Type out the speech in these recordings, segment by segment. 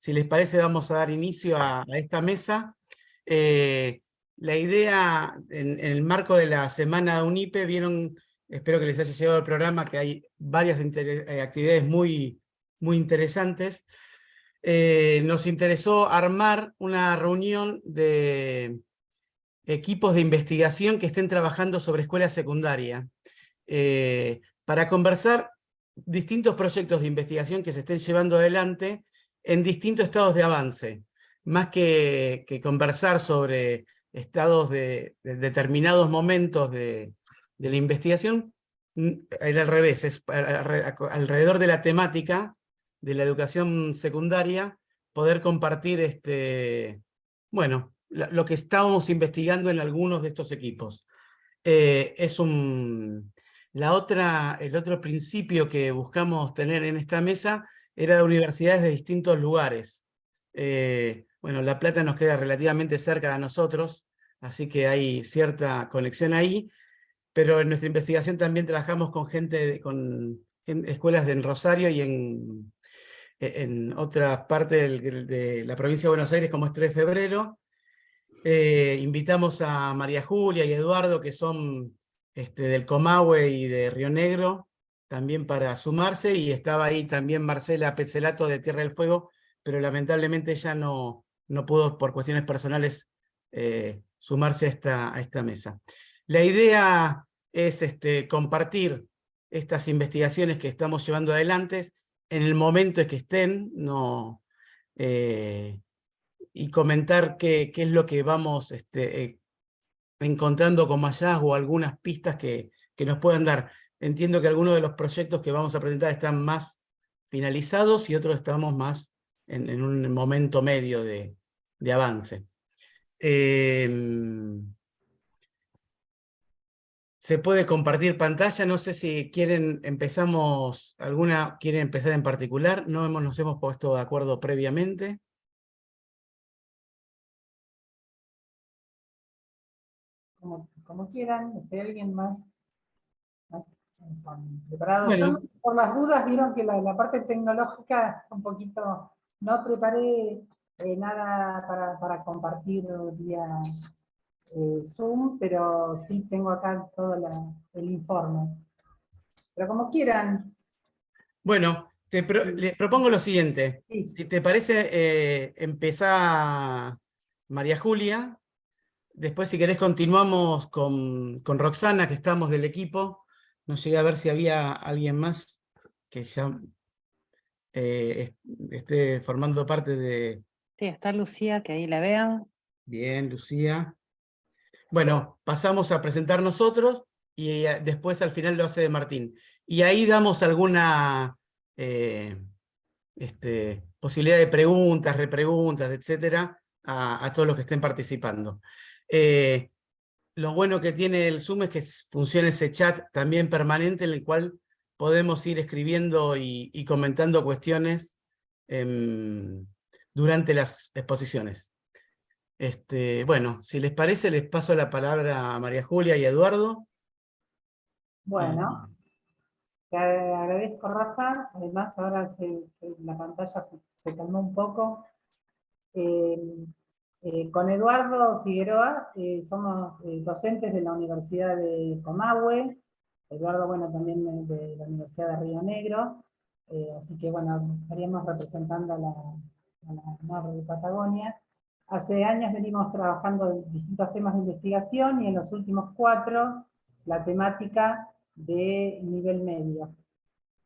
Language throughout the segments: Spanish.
si les parece, vamos a dar inicio a esta mesa. La idea, en el marco de la semana de UNIPE, vieron, espero que les haya llegado el programa, que hay varias actividades muy interesantes. Nos interesó armar una reunión de equipos de investigación que estén trabajando sobre escuela secundaria, para conversar distintos proyectos de investigación que se estén llevando adelante en distintos estados de avance. Más que conversar sobre estados de determinados momentos de la investigación, era al revés, es alrededor de la temática de la educación secundaria, poder compartir bueno, lo que estábamos investigando en algunos de estos equipos. El otro principio que buscamos tener en esta mesa era de universidades de distintos lugares. Bueno, La Plata nos queda relativamente cerca de nosotros, así que hay cierta conexión ahí, pero en nuestra investigación también trabajamos con en escuelas en Rosario y en otra parte de la provincia de Buenos Aires, como es 3 de febrero. Invitamos a María Julia y Eduardo, que son del Comahue y de Río Negro, también para sumarse, y estaba ahí también Marcela Petzelato de Tierra del Fuego, pero lamentablemente ella no pudo, por cuestiones personales, sumarse a esta mesa. La idea es compartir estas investigaciones que estamos llevando adelante en el momento en que estén, y comentar qué es lo que vamos encontrando como hallazgo, algunas pistas que nos puedan dar. Entiendo que algunos de los proyectos que vamos a presentar están más finalizados y otros estamos más en un momento medio de avance. Se puede compartir pantalla, no sé si quieren quieren empezar en particular, nos hemos puesto de acuerdo previamente. Como quieran, si hay alguien más preparado. Bueno. Yo, por las dudas, vieron que la parte tecnológica un poquito, no preparé nada para compartir vía Zoom, pero sí tengo acá todo el informe. Pero como quieran. Bueno, les propongo lo siguiente. Sí. Si te parece, empezá María Julia. Después, si querés, continuamos con Roxana, que estamos del equipo. No llegué a ver si había alguien más que ya esté formando parte de... Sí, está Lucía, que ahí la vean. Bien, Lucía. Bueno, pasamos a presentar nosotros y después al final lo hace Martín. Y ahí damos alguna posibilidad de preguntas, repreguntas, etcétera, a todos los que estén participando. Lo bueno que tiene el Zoom es que funciona ese chat también permanente en el cual podemos ir escribiendo y comentando cuestiones durante las exposiciones. Bueno, si les parece, les paso la palabra a María Julia y a Eduardo. Bueno, te agradezco, Rafa. Además, ahora la pantalla se calmó un poco. Con Eduardo Figueroa somos docentes de la Universidad de Comahue. Eduardo, bueno, también de la Universidad de Río Negro. Así que, bueno, estaríamos representando a la norte de Patagonia. Hace años venimos trabajando en distintos temas de investigación y en los últimos 4, la temática de nivel medio.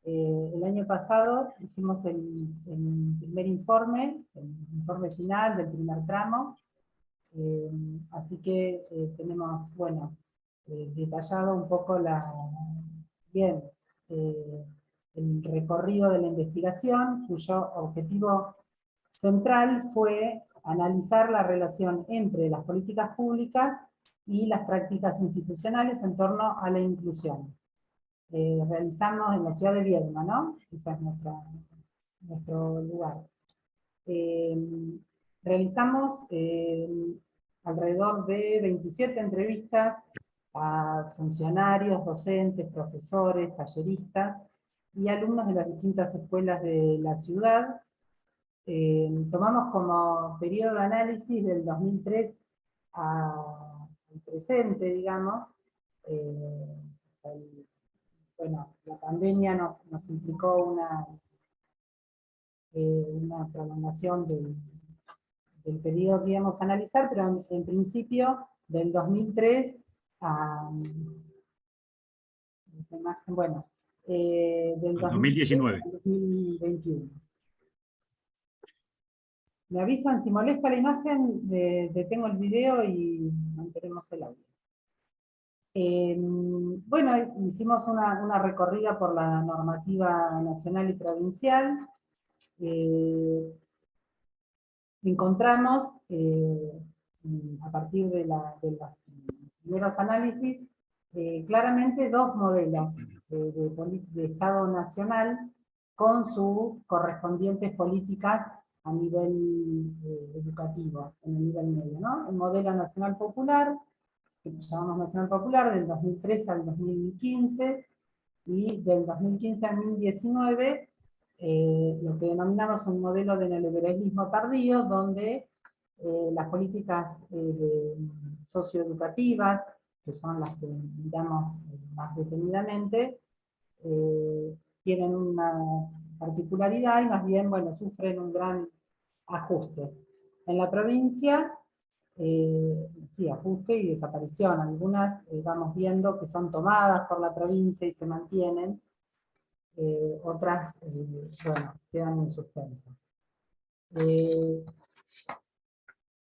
El año pasado hicimos el primer informe, el informe final del primer tramo, así que tenemos, bueno, detallado un poco el recorrido de la investigación, cuyo objetivo central fue analizar la relación entre las políticas públicas y las prácticas institucionales en torno a la inclusión. Realizamos en la ciudad de Viedma, ¿no? Ese es nuestro lugar. Realizamos alrededor de 27 entrevistas a funcionarios, docentes, profesores, talleristas y alumnos de las distintas escuelas de la ciudad. tomamos como periodo de análisis del 2003 al presente, digamos. Bueno, la pandemia nos implicó una prolongación del periodo que íbamos a analizar, pero en principio del 2003 a... esa imagen, bueno, del 2019. al 2021. Me avisan si molesta la imagen, detengo el video y mantenemos el audio. Bueno, hicimos una recorrida por la normativa nacional y provincial. Encontramos, a partir de los primeros análisis, claramente dos modelos de Estado nacional con sus correspondientes políticas a nivel educativo, en el nivel medio, ¿no? El modelo nacional popular, que llamamos nacional popular, del 2003 al 2015, y del 2015 al 2019, lo que denominamos un modelo de neoliberalismo tardío, donde las políticas socioeducativas, que son las que miramos más detenidamente, tienen una particularidad y más bien, bueno, sufren un gran ajuste. En la provincia, sí, ajuste y desaparición. Algunas vamos viendo que son tomadas por la provincia y se mantienen, otras, bueno, quedan en suspenso.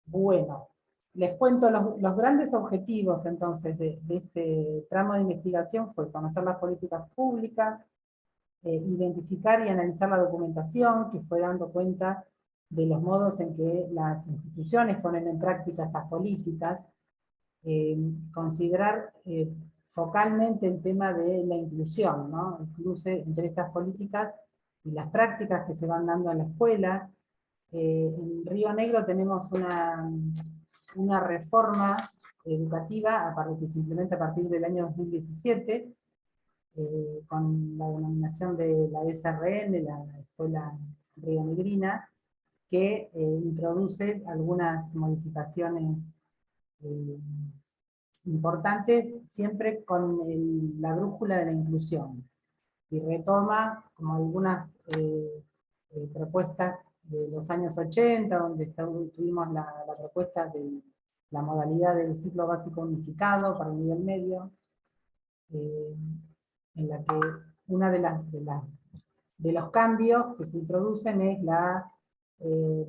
Bueno, les cuento los grandes objetivos entonces de este tramo de investigación fue conocer las políticas públicas, identificar y analizar la documentación que fue dando cuenta de los modos en que las instituciones ponen en práctica estas políticas, considerar focalmente el tema de la inclusión, ¿no? Incluso entre estas políticas y las prácticas que se van dando en la escuela. En Río Negro tenemos una reforma educativa que se implementa a partir del año 2017, con la denominación de la SRN, la Escuela Rionegrina, que introduce algunas modificaciones importantes, siempre con la brújula de la inclusión, y retoma como algunas propuestas de los años 80, donde tuvimos la propuesta de la modalidad del ciclo básico unificado para el nivel medio, en la que una de los cambios que se introducen es la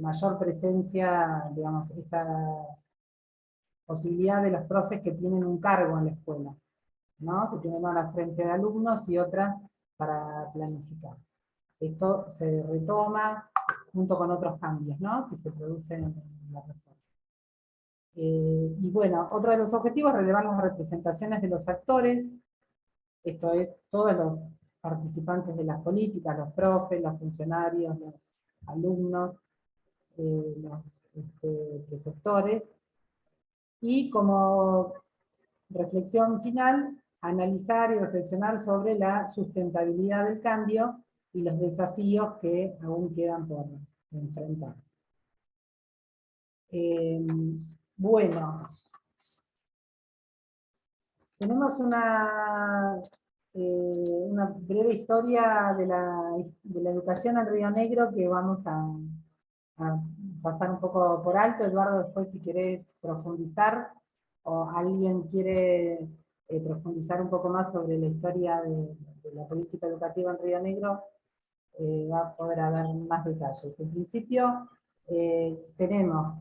mayor presencia, digamos, esta posibilidad de los profes que tienen un cargo en la escuela, ¿no? Que tienen una frente de alumnos y otras para planificar. Esto se retoma junto con otros cambios, ¿no? Que se producen en la reforma. Y bueno, otro de los objetivos es relevar las representaciones de los actores, esto es, todos los participantes de las políticas, los profes, los funcionarios, los alumnos, los preceptores, y como reflexión final, analizar y reflexionar sobre la sustentabilidad del cambio y los desafíos que aún quedan por enfrentar. Bueno, tenemos una breve historia de la educación en Río Negro que vamos a pasar un poco por alto. Eduardo, después si querés profundizar, o alguien quiere profundizar un poco más sobre la historia de la política educativa en Río Negro, va a poder haber más detalles. En principio, tenemos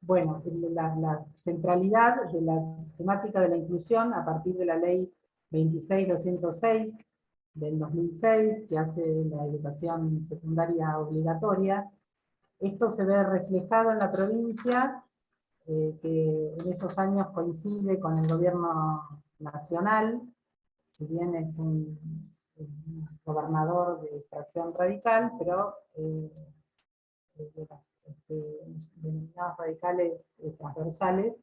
bueno, la centralidad de la temática de la inclusión a partir de la ley 26.206 del 2006, que hace la educación secundaria obligatoria. Esto se ve reflejado en la provincia, que en esos años coincide con el gobierno nacional, si bien es un gobernador de extracción radical, pero denominados radicales transversales,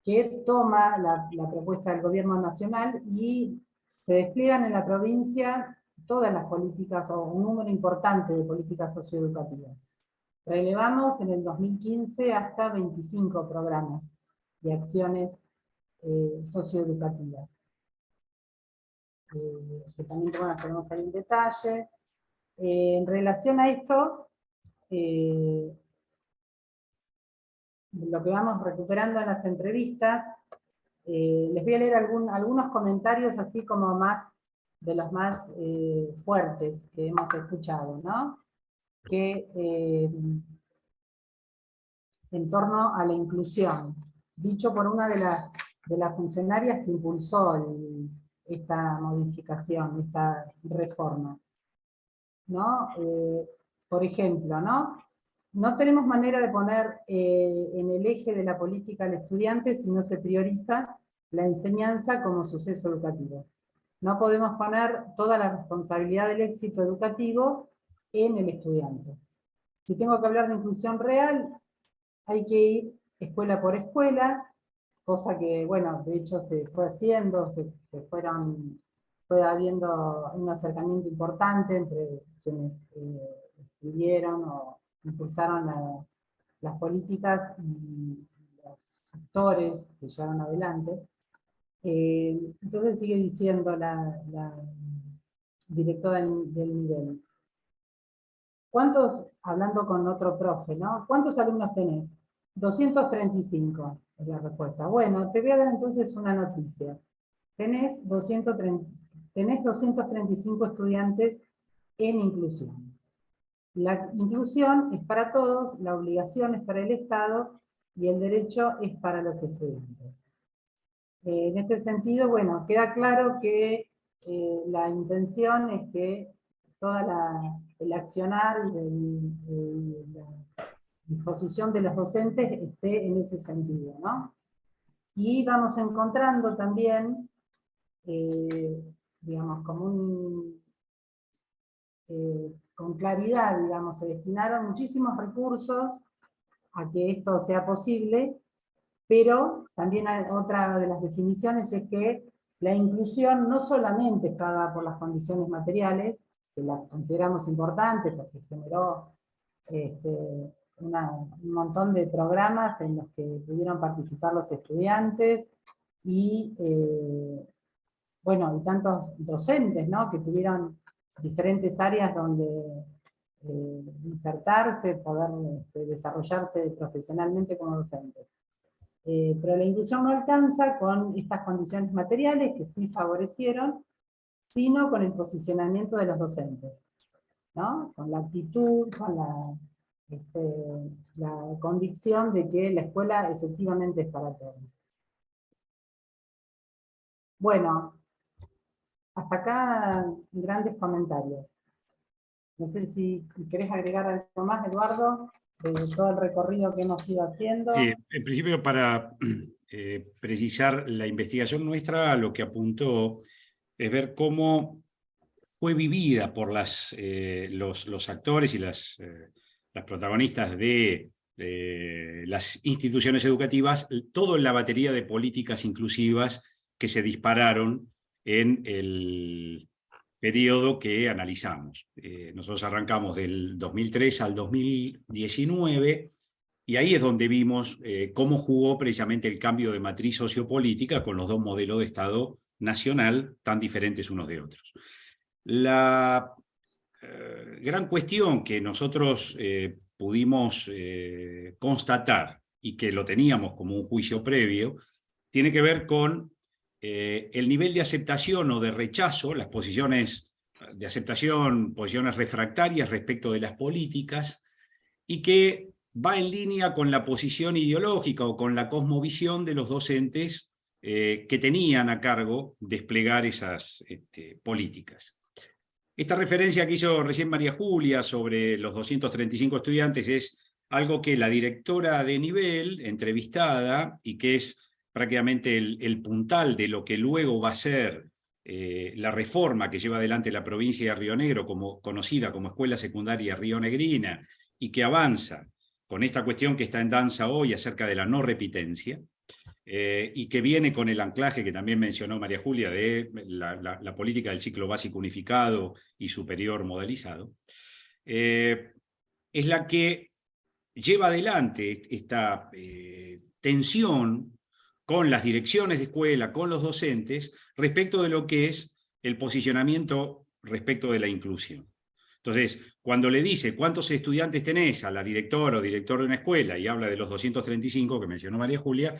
que toma la propuesta del gobierno nacional y se despliegan en la provincia todas las políticas, o un número importante de políticas socioeducativas. Relevamos en el 2015 hasta 25 programas de acciones socioeducativas. Que también podemos ver en detalle. En relación a esto, lo que vamos recuperando en las entrevistas, les voy a leer algunos comentarios así como más de los más fuertes que hemos escuchado, ¿no? Que en torno a la inclusión, dicho por una de las funcionarias que impulsó esta modificación, esta reforma, ¿no? Por ejemplo, ¿no? No tenemos manera de poner en el eje de la política al estudiante si no se prioriza la enseñanza como suceso educativo. No podemos poner toda la responsabilidad del éxito educativo en el estudiante. Si tengo que hablar de inclusión real, hay que ir escuela por escuela, cosa que, bueno, de hecho se fue haciendo, fue habiendo un acercamiento importante entre quienes escribieron o impulsaron las políticas y los actores que llevaron adelante. Entonces sigue diciendo la directora del nivel. ¿Cuántos, hablando con otro profe, ¿no? ¿Cuántos alumnos tenés? 235 es la respuesta. Bueno, te voy a dar entonces una noticia. Tenés 235 estudiantes en inclusión. La inclusión es para todos, la obligación es para el Estado y el derecho es para los estudiantes. En este sentido, bueno, queda claro que la intención es que toda el accionar y la disposición de los docentes esté en ese sentido, ¿no? Y vamos encontrando también, digamos, con claridad, digamos, se destinaron muchísimos recursos a que esto sea posible, pero también otra de las definiciones es que la inclusión no solamente está dada por las condiciones materiales, que las consideramos importantes porque generó un montón de programas en los que pudieron participar los estudiantes, y bueno, y tantos docentes, ¿no? Que tuvieron diferentes áreas donde insertarse, poder desarrollarse profesionalmente como docentes. Pero la inclusión no alcanza con estas condiciones materiales que sí favorecieron, sino con el posicionamiento de los docentes, ¿no? Con la actitud, con la convicción de que la escuela efectivamente es para todos. Bueno, hasta acá grandes comentarios. No sé si querés agregar algo más, Eduardo, de todo el recorrido que hemos ido haciendo. En principio, para precisar la investigación nuestra, lo que apuntó es ver cómo fue vivida por los actores y las protagonistas de las instituciones educativas, toda la batería de políticas inclusivas que se dispararon en el periodo que analizamos. Nosotros arrancamos del 2003 al 2019, y ahí es donde vimos cómo jugó precisamente el cambio de matriz sociopolítica con los dos modelos de Estado nacional tan diferentes unos de otros. La gran cuestión que nosotros pudimos constatar, y que lo teníamos como un juicio previo, tiene que ver con el nivel de aceptación o de rechazo, las posiciones de aceptación, posiciones refractarias respecto de las políticas, y que va en línea con la posición ideológica o con la cosmovisión de los docentes que tenían a cargo desplegar esas políticas. Esta referencia que hizo recién María Julia sobre los 235 estudiantes es algo que la directora de nivel, entrevistada, y que es prácticamente el puntal de lo que luego va a ser la reforma que lleva adelante la provincia de Río Negro, conocida como Escuela Secundaria Rionegrina, y que avanza con esta cuestión que está en danza hoy acerca de la no repitencia, y que viene con el anclaje que también mencionó María Julia de la política del ciclo básico unificado y superior modalizado, es la que lleva adelante esta tensión con las direcciones de escuela, con los docentes, respecto de lo que es el posicionamiento respecto de la inclusión. Entonces, cuando le dice cuántos estudiantes tenés a la directora o director de una escuela y habla de los 235 que mencionó María Julia,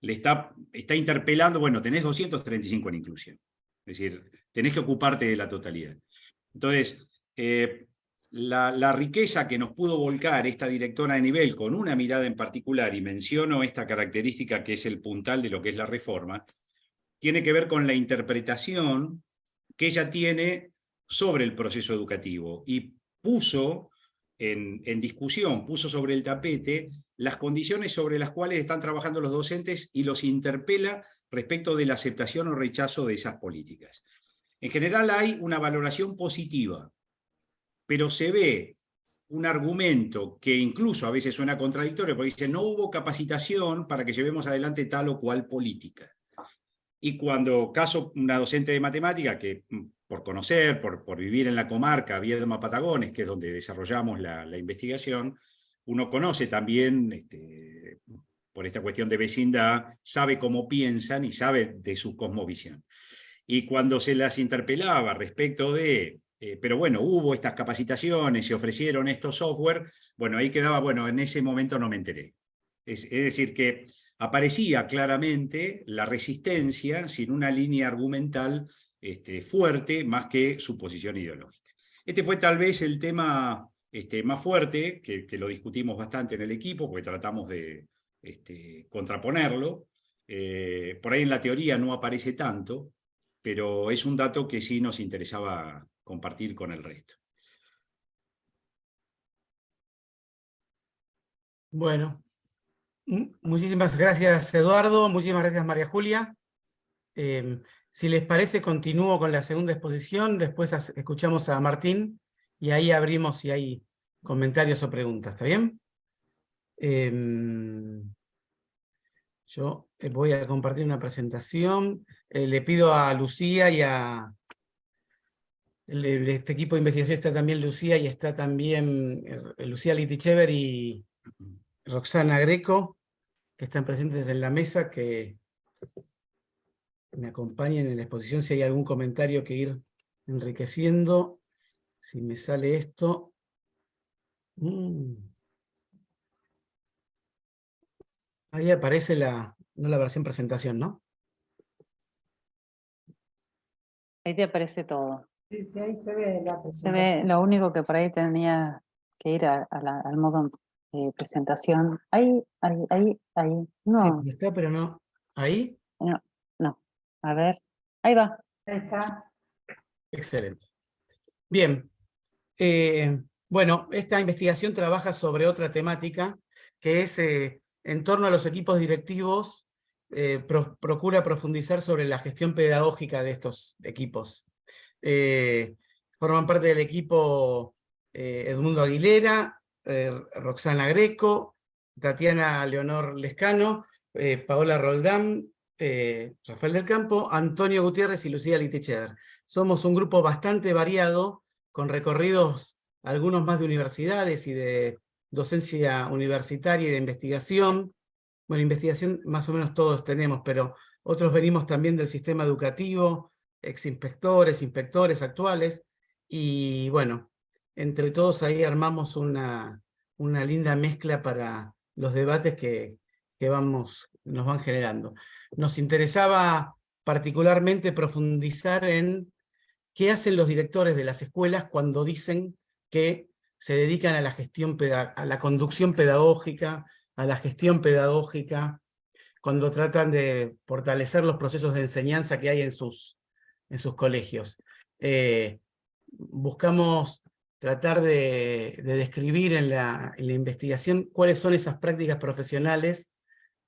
le está interpelando, bueno, tenés 235 en inclusión. Es decir, tenés que ocuparte de la totalidad. Entonces, la riqueza que nos pudo volcar esta directora de nivel con una mirada en particular, y menciono esta característica que es el puntal de lo que es la reforma, tiene que ver con la interpretación que ella tiene sobre el proceso educativo y puso en discusión, puso sobre el tapete las condiciones sobre las cuales están trabajando los docentes y los interpela respecto de la aceptación o rechazo de esas políticas. En general hay una valoración positiva, pero se ve un argumento que incluso a veces suena contradictorio, porque dice, no hubo capacitación para que llevemos adelante tal o cual política. Y cuando caso una docente de matemática que por conocer, por vivir en la comarca Viedma Patagones, que es donde desarrollamos la investigación, uno conoce también, por esta cuestión de vecindad, sabe cómo piensan y sabe de su cosmovisión. Y cuando se las interpelaba respecto de, pero bueno, hubo estas capacitaciones, se ofrecieron estos software, bueno, ahí quedaba, bueno, en ese momento no me enteré. Es decir, que aparecía claramente la resistencia sin una línea argumental fuerte, más que su posición ideológica. Este fue tal vez el tema más fuerte, que lo discutimos bastante en el equipo, porque tratamos de contraponerlo. Por ahí en la teoría no aparece tanto, pero es un dato que sí nos interesaba compartir con el resto. Bueno, muchísimas gracias, Eduardo. Muchísimas gracias, María Julia. Si les parece, continúo con la segunda exposición. Después escuchamos a Martín y ahí abrimos si hay comentarios o preguntas. ¿Está bien? Yo voy a compartir una presentación. Le pido a Lucía y a este equipo de investigación, está también Lucía y está también Lucía Litichever y Roxana Greco, que están presentes en la mesa, que me acompañen en la exposición si hay algún comentario que ir enriqueciendo. Si me sale esto. Ahí aparece no la versión presentación, ¿no? Ahí te aparece todo. Sí, sí, ahí se ve la Se presentación. ve lo único que por ahí tenía que ir al modo presentación. Ahí. Sí, No, está, pero no. ¿Ahí? no. A ver, ahí va. Ahí está. Excelente. Bien. Bueno, esta investigación trabaja sobre otra temática, que es en torno a los equipos directivos, procura profundizar sobre la gestión pedagógica de estos equipos. Forman parte del equipo Edmundo Aguilera, Roxana Greco, Tatiana Leonor Lescano, Paola Roldán, Rafael del Campo, Antonio Gutiérrez y Lucía Litichever. Somos un grupo bastante variado, con recorridos, algunos más de universidades y de docencia universitaria y de investigación. Bueno, investigación más o menos todos tenemos, pero otros venimos también del sistema educativo, exinspectores, inspectores actuales, y bueno, entre todos ahí armamos una linda mezcla para los debates que nos van generando. Nos interesaba particularmente profundizar en qué hacen los directores de las escuelas cuando dicen que se dedican a la gestión, a la conducción pedagógica, a la gestión pedagógica, cuando tratan de fortalecer los procesos de enseñanza que hay en sus colegios. Buscamos tratar de describir en la investigación cuáles son esas prácticas profesionales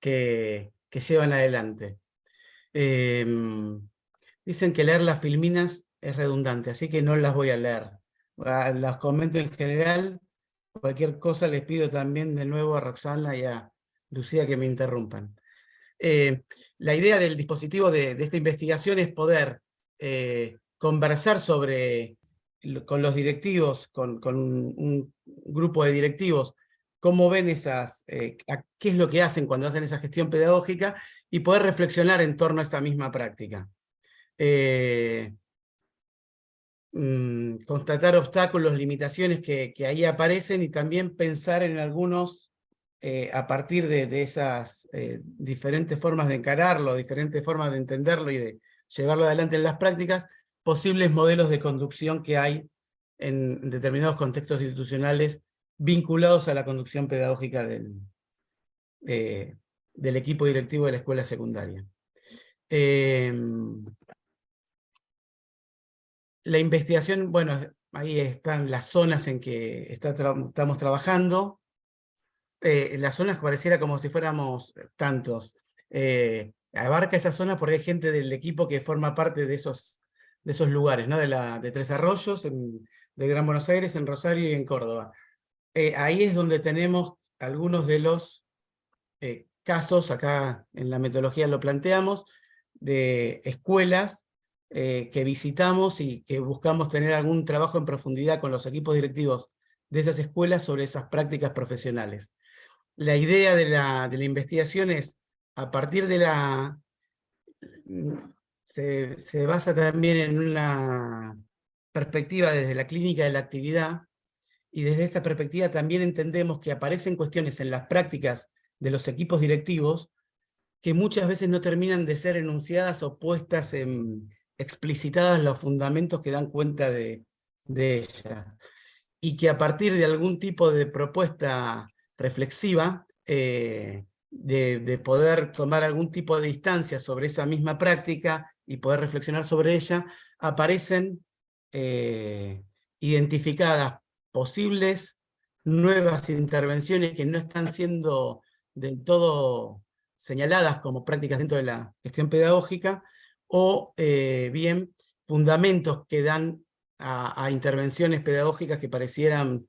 que llevan adelante. Dicen que leer las filminas es redundante, así que no las voy a leer. Las comento en general. Cualquier cosa les pido también de nuevo a Roxana y a Lucía que me interrumpan. La idea del dispositivo de esta investigación es poder conversar con los directivos, con un grupo de directivos, cómo ven qué es lo que hacen cuando hacen esa gestión pedagógica y poder reflexionar en torno a esta misma práctica. Constatar obstáculos, limitaciones que ahí aparecen y también pensar en algunos, a partir de esas diferentes formas de encararlo, diferentes formas de entenderlo y de llevarlo adelante en las prácticas, posibles modelos de conducción que hay en determinados contextos institucionales vinculados a la conducción pedagógica del equipo directivo de la escuela secundaria. La investigación, bueno, ahí están las zonas en que estamos trabajando. Las zonas pareciera como si fuéramos tantos. Abarca esa zona porque hay gente del equipo que forma parte de esos lugares, ¿no? De Tres Arroyos, de Gran Buenos Aires, en Rosario y en Córdoba. Ahí es donde tenemos algunos de los casos, acá en la metodología lo planteamos, de escuelas que visitamos y que buscamos tener algún trabajo en profundidad con los equipos directivos de esas escuelas sobre esas prácticas profesionales. La idea de la investigación es, a partir de se basa también en una perspectiva desde la clínica de la actividad, y desde esta perspectiva también entendemos que aparecen cuestiones en las prácticas de los equipos directivos que muchas veces no terminan de ser enunciadas o puestas explicitadas los fundamentos que dan cuenta de ella. Y que a partir de algún tipo de propuesta reflexiva, de poder tomar algún tipo de distancia sobre esa misma práctica y poder reflexionar sobre ella, aparecen identificadas posibles nuevas intervenciones que no están siendo del todo señaladas como prácticas dentro de la gestión pedagógica, o bien fundamentos que dan a intervenciones pedagógicas que parecieran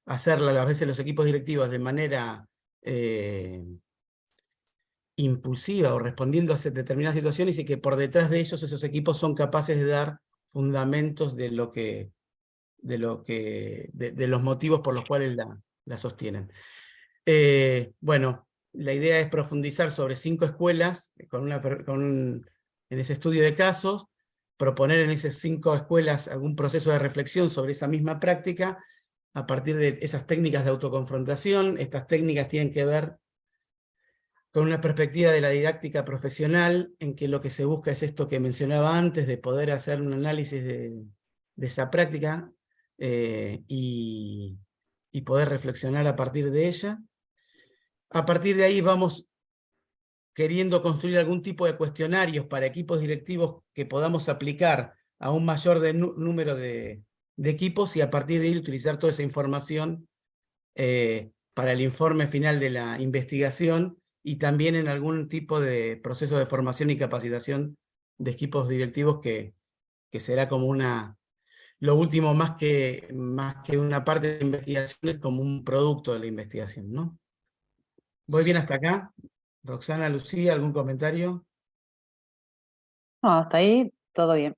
hacerlas a veces los equipos directivos de manera impulsiva o respondiendo a determinadas situaciones, y que por detrás de ellos esos equipos son capaces de dar fundamentos de los motivos por los cuales la sostienen. Bueno, la idea es profundizar sobre 5 escuelas en ese estudio de casos, proponer en esas 5 escuelas algún proceso de reflexión sobre esa misma práctica a partir de esas técnicas de autoconfrontación. Estas técnicas tienen que ver con una perspectiva de la didáctica profesional, en que lo que se busca es esto que mencionaba antes, de poder hacer un análisis de esa práctica y poder reflexionar a partir de ella. A partir de ahí vamos queriendo construir algún tipo de cuestionarios para equipos directivos que podamos aplicar a un mayor número de equipos, y a partir de ahí utilizar toda esa información para el informe final de la investigación, y también en algún tipo de proceso de formación y capacitación de equipos directivos que será como lo último, más que una parte de la investigación, es como un producto de la investigación, ¿no? ¿Voy bien hasta acá? Roxana, Lucía, ¿algún comentario? No, hasta ahí todo bien.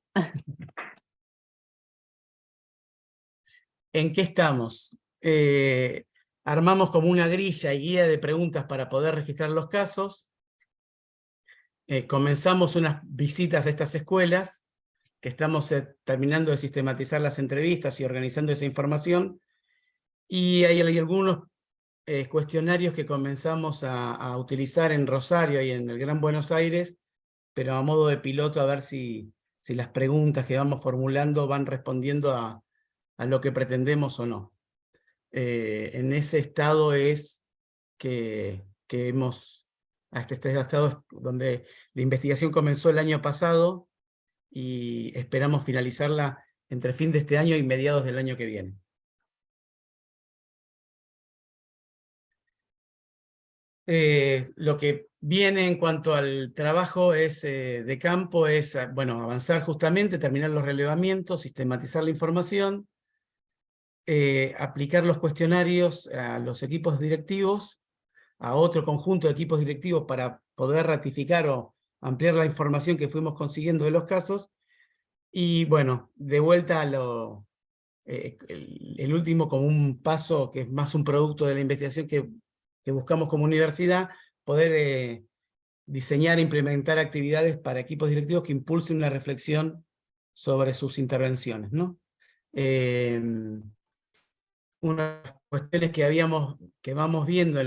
¿En qué estamos? Armamos como una grilla y guía de preguntas para poder registrar los casos. Comenzamos unas visitas a estas escuelas, que estamos terminando de sistematizar las entrevistas y organizando esa información. Y hay algunos cuestionarios que comenzamos a utilizar en Rosario y en el Gran Buenos Aires, pero a modo de piloto, a ver si las preguntas que vamos formulando van respondiendo a lo que pretendemos o no. En ese estado es que hemos, hasta este estado donde la investigación comenzó el año pasado y esperamos finalizarla entre fin de este año y mediados del año que viene. Lo que viene en cuanto al trabajo de campo es, bueno, avanzar justamente, terminar los relevamientos, sistematizar la información, aplicar los cuestionarios a los equipos directivos, a otro conjunto de equipos directivos para poder ratificar o ampliar la información que fuimos consiguiendo de los casos. Y bueno, de vuelta a el último como un paso que es más un producto de la investigación que buscamos como universidad, poder diseñar e implementar actividades para equipos directivos que impulsen una reflexión sobre sus intervenciones, ¿no? Unas cuestiones que vamos viendo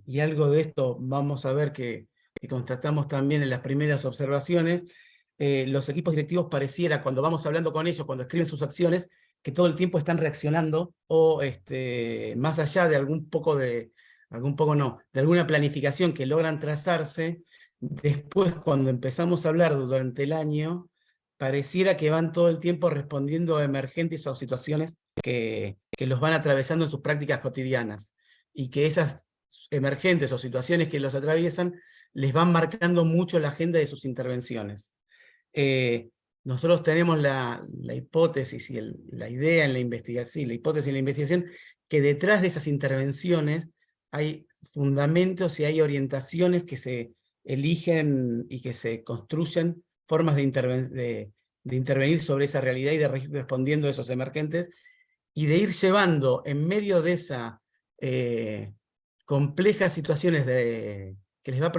y algo de esto vamos a ver que constatamos también en las primeras observaciones, los equipos directivos pareciera, cuando vamos hablando con ellos, cuando escriben sus acciones, que todo el tiempo están reaccionando, o más allá de de alguna planificación que logran trazarse, después cuando empezamos a hablar durante el año, pareciera que van todo el tiempo respondiendo a emergentes o situaciones que los van atravesando en sus prácticas cotidianas, y que esas emergentes o situaciones que los atraviesan les van marcando mucho la agenda de sus intervenciones. Nosotros tenemos la hipótesis y la idea en la investigación, la hipótesis en la investigación, que detrás de esas intervenciones hay fundamentos y hay orientaciones que se eligen y que se construyen formas de intervenir sobre esa realidad y de ir respondiendo a esos emergentes, y de ir llevando en medio de esa complejas situaciones que les va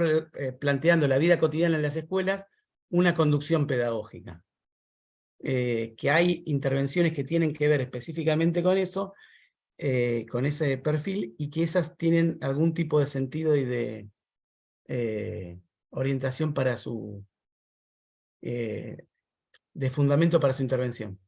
planteando la vida cotidiana en las escuelas, una conducción pedagógica. Que hay intervenciones que tienen que ver específicamente con eso, con ese perfil, y que esas tienen algún tipo de sentido y de orientación para de fundamento para su intervención.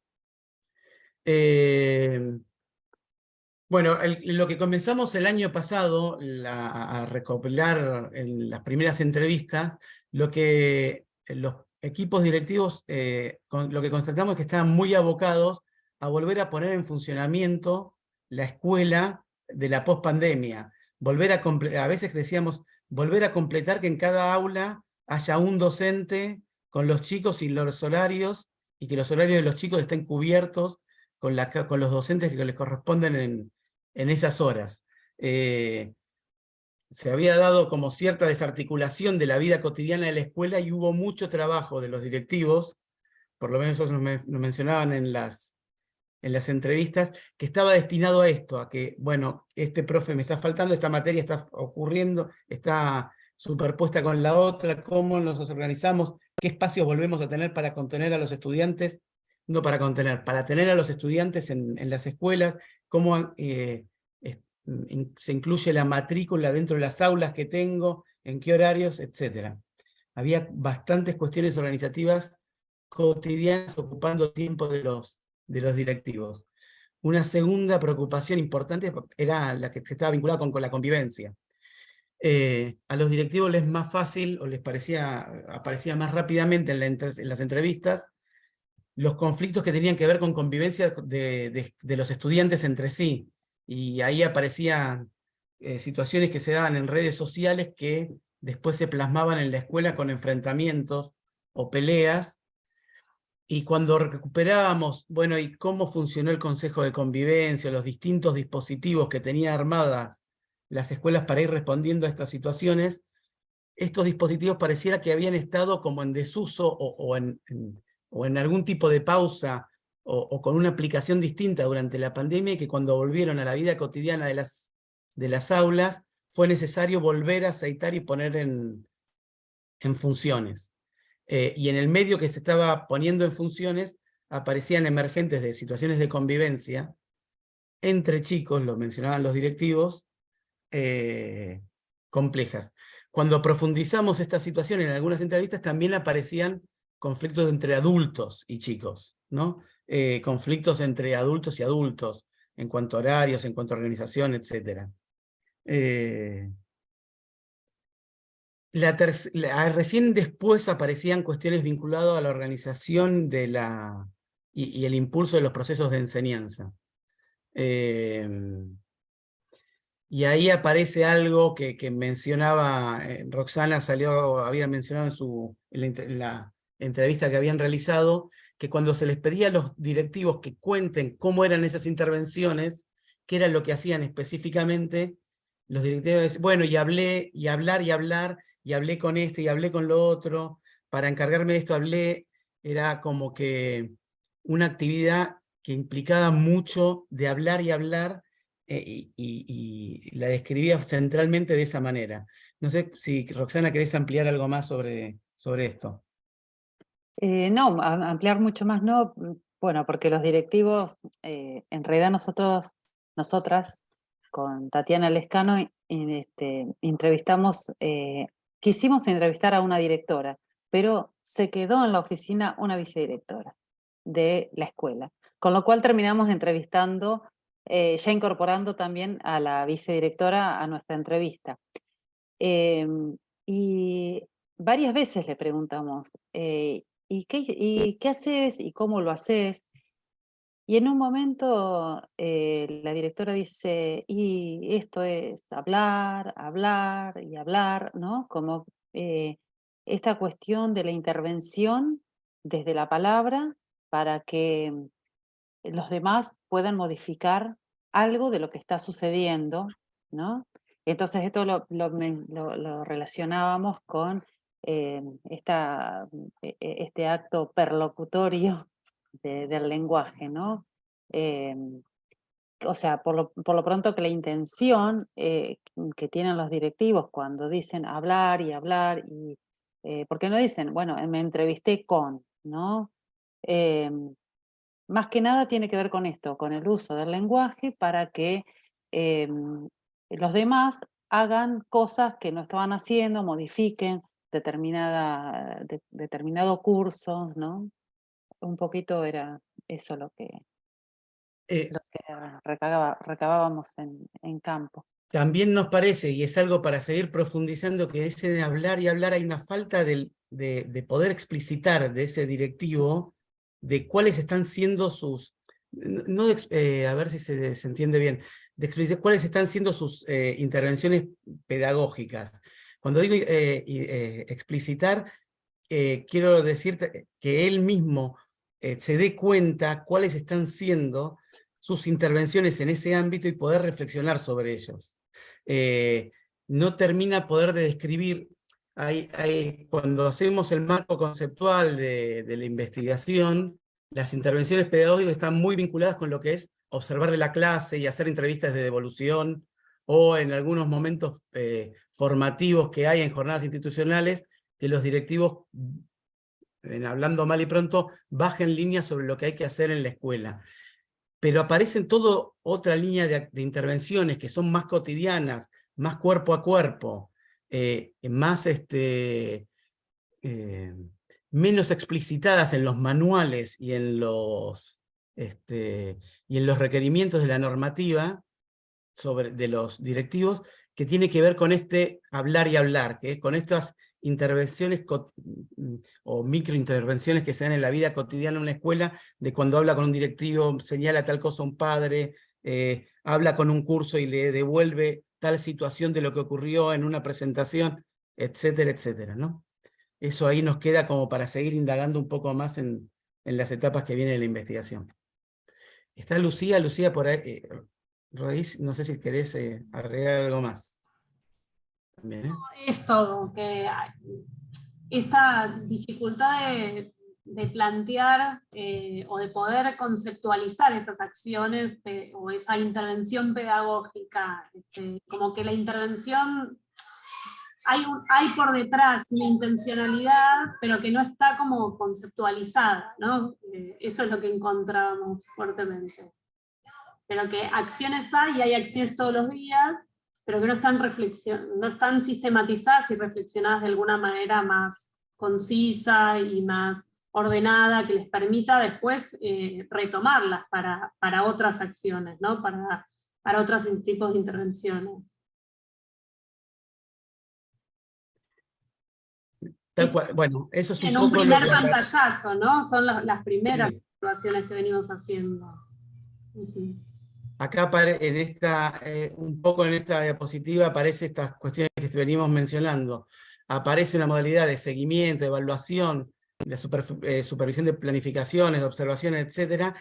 Bueno, lo que comenzamos el año pasado a recopilar en las primeras entrevistas, lo que los equipos directivos, lo que constatamos es que estaban muy abocados a volver a poner en funcionamiento la escuela de la pospandemia. A veces decíamos, volver a completar que en cada aula haya un docente con los chicos y los horarios, y que los horarios de los chicos estén cubiertos con los docentes que les corresponden en esas horas. Se había dado como cierta desarticulación de la vida cotidiana de la escuela, y hubo mucho trabajo de los directivos, por lo menos eso nos mencionaban en las entrevistas, que estaba destinado a esto, a que, bueno, este profe me está faltando, esta materia está ocurriendo, está superpuesta con la otra, cómo nos organizamos, qué espacios volvemos a tener para contener a los estudiantes, no para contener, para tener a los estudiantes en las escuelas, cómo se incluye la matrícula dentro de las aulas que tengo, en qué horarios, etc. Había bastantes cuestiones organizativas cotidianas ocupando tiempo de los directivos. Una segunda preocupación importante era la que estaba vinculada con la convivencia. A los directivos les es más fácil, o les aparecía más rápidamente en las entrevistas, los conflictos que tenían que ver con convivencia de los estudiantes entre sí. Y ahí aparecían situaciones que se daban en redes sociales que después se plasmaban en la escuela con enfrentamientos o peleas. Y cuando recuperábamos, bueno, y cómo funcionó el Consejo de Convivencia, los distintos dispositivos que tenían armadas las escuelas para ir respondiendo a estas situaciones, estos dispositivos pareciera que habían estado como en desuso o en algún tipo de pausa o con una aplicación distinta durante la pandemia, y que cuando volvieron a la vida cotidiana de las aulas fue necesario volver a aceitar y poner en funciones. Y en el medio que se estaba poniendo en funciones aparecían emergentes de situaciones de convivencia entre chicos, lo mencionaban los directivos, complejas. Cuando profundizamos esta situación en algunas entrevistas, también aparecían conflictos entre adultos y chicos, ¿no? Conflictos entre adultos y adultos, en cuanto a horarios, en cuanto a organización, etc. Recién después aparecían cuestiones vinculadas a la organización y el impulso de los procesos de enseñanza. Y ahí aparece algo que mencionaba, Roxana había mencionado en la entrevista que habían realizado, que cuando se les pedía a los directivos que cuenten cómo eran esas intervenciones, qué era lo que hacían específicamente, los directivos, bueno, y hablé, y hablar, y hablé con este, y hablé con lo otro, para encargarme de esto hablé, era como que una actividad que implicaba mucho de hablar y hablar, y la describía centralmente de esa manera. No sé si, Roxana, querés ampliar algo más sobre esto. No, ampliar mucho más no, bueno, porque los directivos, en realidad nosotras, con Tatiana Lescano, entrevistamos, quisimos entrevistar a una directora, pero se quedó en la oficina una vicedirectora de la escuela, con lo cual terminamos entrevistando, ya incorporando también a la vicedirectora a nuestra entrevista. Y varias veces le preguntamos, ¿y qué haces y cómo lo haces? Y en un momento la directora dice, y esto es hablar, hablar y hablar, ¿no? Como esta cuestión de la intervención desde la palabra para que los demás puedan modificar algo de lo que está sucediendo, ¿no? Entonces esto lo relacionábamos con este acto perlocutorio del lenguaje, ¿no? O sea, por lo pronto que la intención que tienen los directivos cuando dicen hablar y hablar, ¿por qué no dicen, bueno, me entrevisté con, ¿no? Más que nada tiene que ver con esto, con el uso del lenguaje para que los demás hagan cosas que no estaban haciendo, modifiquen determinado curso, ¿no? Un poquito era eso lo que recabábamos en campo. También nos parece, y es algo para seguir profundizando, que ese de hablar y hablar hay una falta de poder explicitar de ese directivo de cuáles están siendo sus, a ver si se entiende bien, de explicitar cuáles están siendo sus intervenciones pedagógicas. Cuando digo explicitar, quiero decirte que él mismo se dé cuenta cuáles están siendo sus intervenciones en ese ámbito y poder reflexionar sobre ellos. No termina poder de describir, cuando hacemos el marco conceptual de la investigación, las intervenciones pedagógicas están muy vinculadas con lo que es observar de la clase y hacer entrevistas de devolución, o en algunos momentos formativos que hay en jornadas institucionales, que los directivos, hablando mal y pronto, bajen líneas sobre lo que hay que hacer en la escuela. Pero aparecen toda otra línea de intervenciones que son más cotidianas, más cuerpo a cuerpo, más menos explicitadas en los manuales y en los requerimientos de la normativa de los directivos, que tiene que ver con este hablar y hablar, que es con estas intervenciones o microintervenciones que se dan en la vida cotidiana en una escuela, de cuando habla con un directivo, señala tal cosa a un padre, habla con un curso y le devuelve tal situación de lo que ocurrió en una presentación, etcétera, etcétera, ¿no? Eso ahí nos queda como para seguir indagando un poco más en las etapas que viene de la investigación. Está Lucía por ahí. Rois, no sé si querés agregar algo más. También, ¿eh? Es todo, que esta dificultad de plantear o de poder conceptualizar esas acciones o esa intervención pedagógica, como que la intervención, hay por detrás una intencionalidad, pero que no está como conceptualizada, ¿no? Eso es lo que encontramos fuertemente. Pero que acciones hay acciones todos los días, pero que no están sistematizadas y reflexionadas de alguna manera más concisa y más ordenada, que les permita después retomarlas para otras acciones, ¿no? Para otros tipos de intervenciones. Bueno, eso es un en poco un primer lo que pantallazo, ¿no? Son las primeras sí. observaciones que venimos haciendo. Uh-huh. Acá un poco en esta diapositiva aparecen estas cuestiones que venimos mencionando. Aparece una modalidad de seguimiento, de evaluación, de supervisión de planificaciones, de observaciones, etcétera,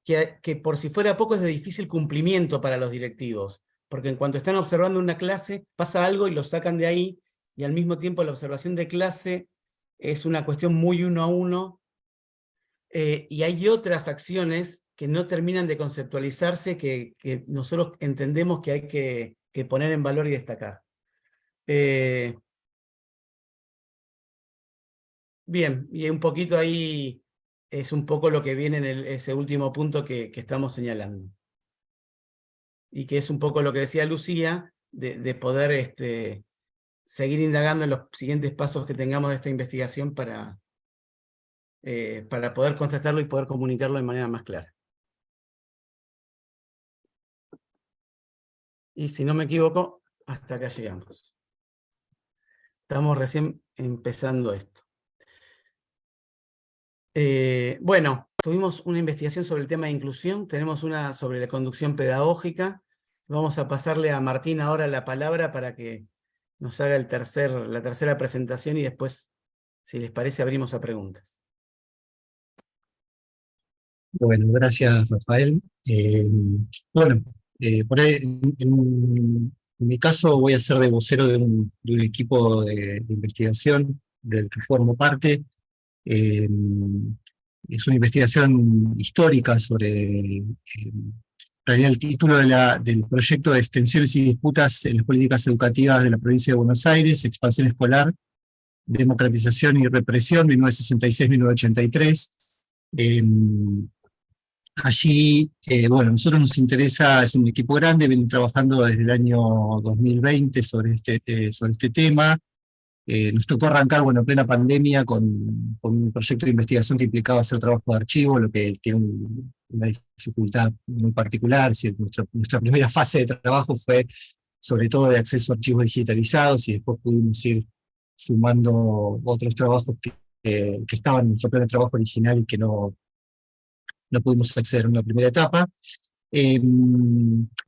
que por si fuera poco es de difícil cumplimiento para los directivos, porque en cuanto están observando una clase, pasa algo y lo sacan de ahí, y al mismo tiempo la observación de clase es una cuestión muy uno a uno, y hay otras acciones que no terminan de conceptualizarse que nosotros entendemos que hay que poner en valor y destacar. Bien, y un poquito ahí es un poco lo que viene en ese último punto que estamos señalando. Y que es un poco lo que decía Lucía, de poder seguir indagando en los siguientes pasos que tengamos de esta investigación para poder constatarlo y poder comunicarlo de manera más clara. Y si no me equivoco, hasta acá llegamos. Estamos recién empezando esto. Bueno, tuvimos una investigación sobre el tema de inclusión, tenemos una sobre la conducción pedagógica. Vamos a pasarle a Martín ahora la palabra para que nos haga la tercera presentación y después, si les parece, abrimos a preguntas. Bueno, gracias, Rafael. Por ahí, en mi caso voy a ser de vocero de un equipo de investigación del que formo parte. Es una investigación histórica sobre, en realidad el título del proyecto de extensiones y disputas en las políticas educativas de la provincia de Buenos Aires, expansión escolar, democratización y represión, 1966-1983. Allí, bueno, a nosotros nos interesa, es un equipo grande, viene trabajando desde el año 2020 sobre este tema. Nos tocó arrancar, bueno, en plena pandemia con un proyecto de investigación que implicaba hacer trabajo de archivo, lo que tiene una dificultad muy particular. Es decir, nuestra primera fase de trabajo fue sobre todo de acceso a archivos digitalizados, y después pudimos ir sumando otros trabajos que estaban en nuestro plan de trabajo original y que no pudimos acceder en una primera etapa.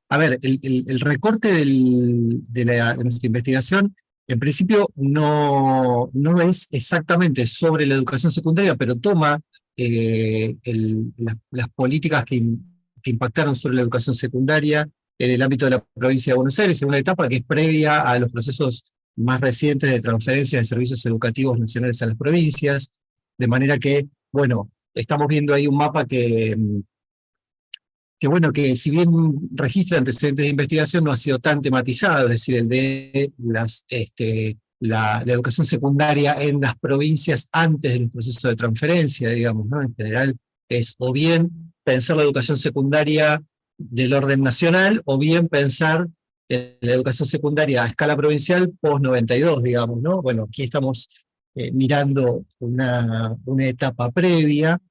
A ver, el recorte de nuestra investigación, en principio no es exactamente sobre la educación secundaria, pero toma las políticas que impactaron sobre la educación secundaria en el ámbito de la provincia de Buenos Aires, en una etapa que es previa a los procesos más recientes de transferencia de servicios educativos nacionales a las provincias, de manera que, bueno, estamos viendo ahí un mapa que bueno, que si bien registra antecedentes de investigación, no ha sido tan tematizado, es decir, el de la educación secundaria en las provincias antes de los procesos de transferencia, digamos, ¿no? En general es o bien pensar la educación secundaria del orden nacional, o bien pensar en la educación secundaria a escala provincial post-92, digamos, ¿no? Bueno, aquí estamos mirando una etapa previa.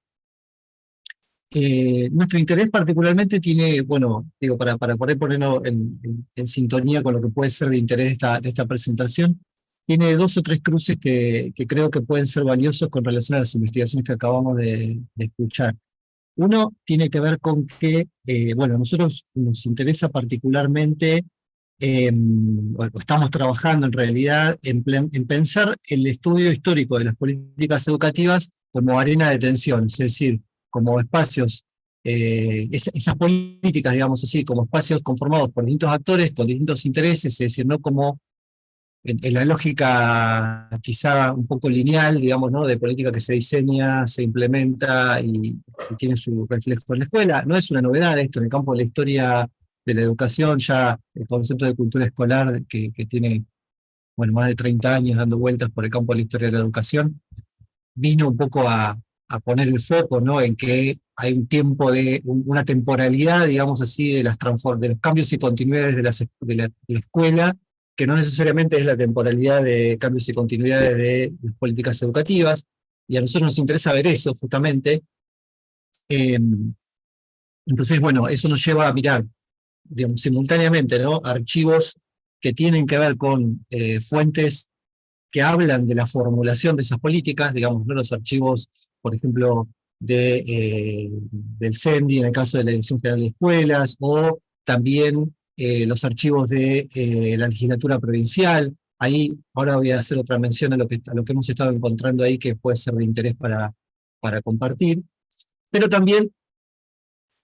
Nuestro interés particularmente tiene, bueno, digo, para poder ponerlo en sintonía con lo que puede ser de interés de esta presentación, tiene 2 o 3 cruces que creo que pueden ser valiosos con relación a las investigaciones que acabamos de escuchar. Uno tiene que ver con que, bueno, a nosotros nos interesa particularmente, estamos trabajando en realidad en pensar el estudio histórico de las políticas educativas como arena de tensión, es decir, como espacios, esas políticas, digamos así, como espacios conformados por distintos actores con distintos intereses, es decir, no como en la lógica quizá un poco lineal, digamos, ¿no? De política que se diseña, se implementa y tiene su reflejo en la escuela. No es una novedad esto, en el campo de la historia de la educación, ya el concepto de cultura escolar que tiene, bueno, más de 30 años dando vueltas por el campo de la historia de la educación, vino un poco a poner el foco, ¿no? En que hay un tiempo una temporalidad, digamos así, de los cambios y continuidades de la escuela, que no necesariamente es la temporalidad de cambios y continuidades de las políticas educativas, y a nosotros nos interesa ver eso, justamente. Entonces, bueno, eso nos lleva a mirar, digamos, simultáneamente, ¿no? Archivos que tienen que ver con fuentes que hablan de la formulación de esas políticas, digamos, ¿no? Los archivos, por ejemplo, del CENDI, en el caso de la Dirección General de Escuelas, o también los archivos de la legislatura provincial. Ahí, ahora voy a hacer otra mención a lo que hemos estado encontrando ahí, que puede ser de interés para compartir. Pero también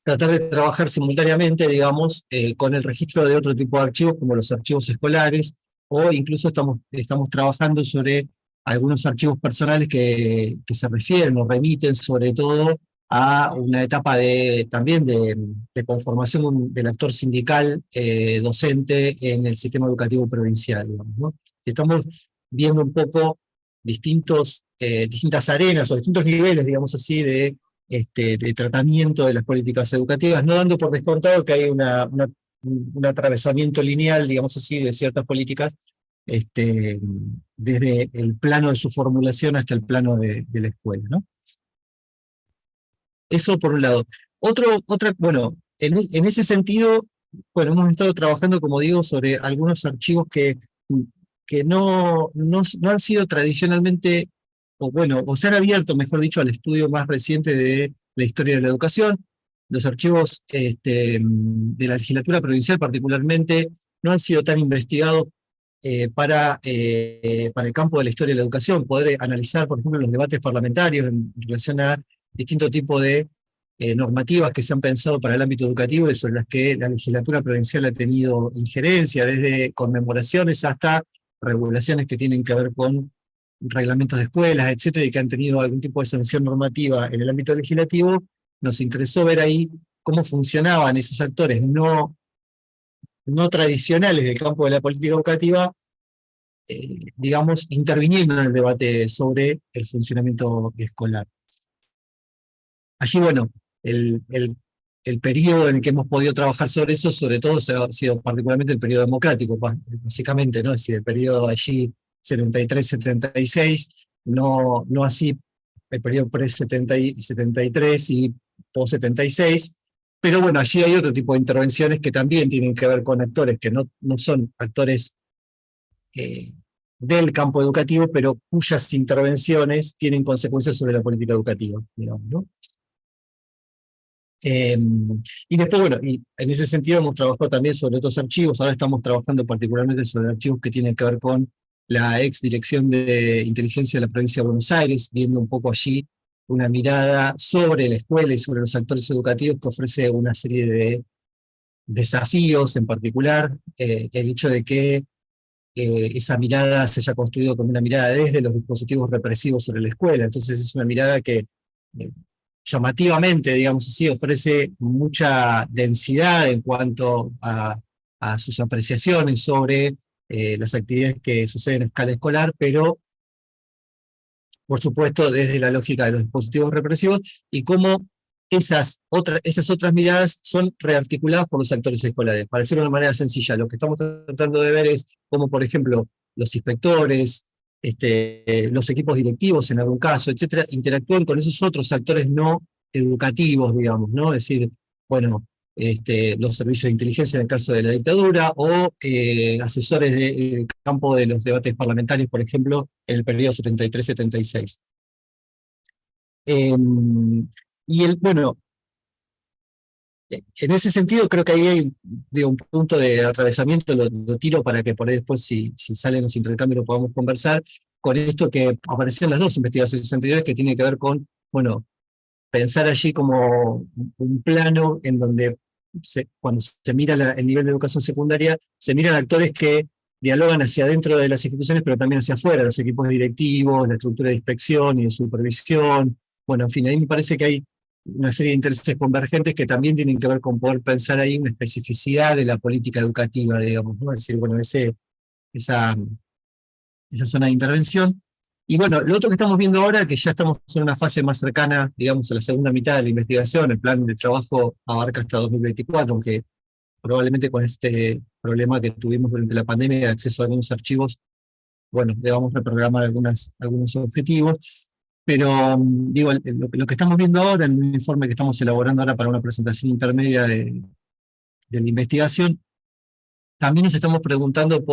tratar de trabajar simultáneamente, digamos, con el registro de otro tipo de archivos, como los archivos escolares, o incluso estamos trabajando sobre algunos archivos personales que se refieren o remiten sobre todo a una etapa también de conformación del actor sindical docente en el sistema educativo provincial, digamos, ¿no? Estamos viendo un poco distintas arenas o distintos niveles, digamos así, de tratamiento de las políticas educativas, no dando por descontado que hay un atravesamiento lineal, digamos así, de ciertas políticas, desde el plano de su formulación hasta el plano de la escuela, ¿no? Eso por un lado. Bueno, en ese sentido, bueno, hemos estado trabajando, como digo, sobre algunos archivos que no han sido tradicionalmente, o se han abierto, mejor dicho, al estudio más reciente de la historia de la educación. Los archivos de la legislatura provincial particularmente no han sido tan investigados para el campo de la historia de la educación, poder analizar, por ejemplo, los debates parlamentarios en relación a distintos tipos de normativas que se han pensado para el ámbito educativo y sobre las que la legislatura provincial ha tenido injerencia, desde conmemoraciones hasta regulaciones que tienen que ver con reglamentos de escuelas, etcétera, y que han tenido algún tipo de sanción normativa en el ámbito legislativo. Nos interesó ver ahí cómo funcionaban esos actores no tradicionales del campo de la política educativa, digamos, interviniendo en el debate sobre el funcionamiento escolar. Allí, bueno, el periodo en el que hemos podido trabajar sobre eso, sobre todo, ha sido particularmente el periodo democrático, básicamente, ¿no? Es decir, el periodo allí 73-76, no así el periodo pre-73 y post-76, pero bueno, allí hay otro tipo de intervenciones que también tienen que ver con actores que no son actores del campo educativo, pero cuyas intervenciones tienen consecuencias sobre la política educativa, digamos, ¿no? Y después, bueno, y en ese sentido hemos trabajado también sobre otros archivos. Ahora estamos trabajando particularmente sobre archivos que tienen que ver con la ex Dirección de Inteligencia de la Provincia de Buenos Aires, viendo un poco allí una mirada sobre la escuela y sobre los actores educativos, que ofrece una serie de desafíos, en particular el hecho de que esa mirada se haya construido como una mirada desde los dispositivos represivos sobre la escuela. Entonces es una mirada que llamativamente, digamos así, ofrece mucha densidad en cuanto a sus apreciaciones sobre las actividades que suceden a escala escolar, pero por supuesto desde la lógica de los dispositivos represivos, y cómo esas otras miradas son rearticuladas por los actores escolares. Para decirlo de una manera sencilla, lo que estamos tratando de ver es cómo, por ejemplo, los inspectores, los equipos directivos en algún caso, etcétera, interactúan con esos otros actores no educativos, digamos, ¿no? Es decir, bueno, los servicios de inteligencia en el caso de la dictadura, o asesores del campo de los debates parlamentarios, por ejemplo, en el periodo 73-76. Bueno, en ese sentido creo que ahí hay un punto de atravesamiento, lo tiro para que por ahí después, si salen los intercambios, lo podamos conversar, con esto que apareció en las dos investigaciones anteriores, que tiene que ver con, bueno, pensar allí como un plano en donde cuando se mira el nivel de educación secundaria, se miran actores que dialogan hacia adentro de las instituciones, pero también hacia afuera, los equipos directivos, la estructura de inspección y de supervisión. Bueno, en fin, ahí me parece que hay una serie de intereses convergentes que también tienen que ver con poder pensar ahí una especificidad de la política educativa, digamos, ¿no? Es decir, bueno, esa zona de intervención. Y bueno, lo otro que estamos viendo ahora, que ya estamos en una fase más cercana, digamos, a la segunda mitad de la investigación, el plan de trabajo abarca hasta 2024, aunque probablemente con este problema que tuvimos durante la pandemia de acceso a algunos archivos, bueno, debamos reprogramar algunos objetivos. Pero digo, lo que estamos viendo ahora, en un informe que estamos elaborando ahora para una presentación intermedia de la investigación, también nos estamos preguntando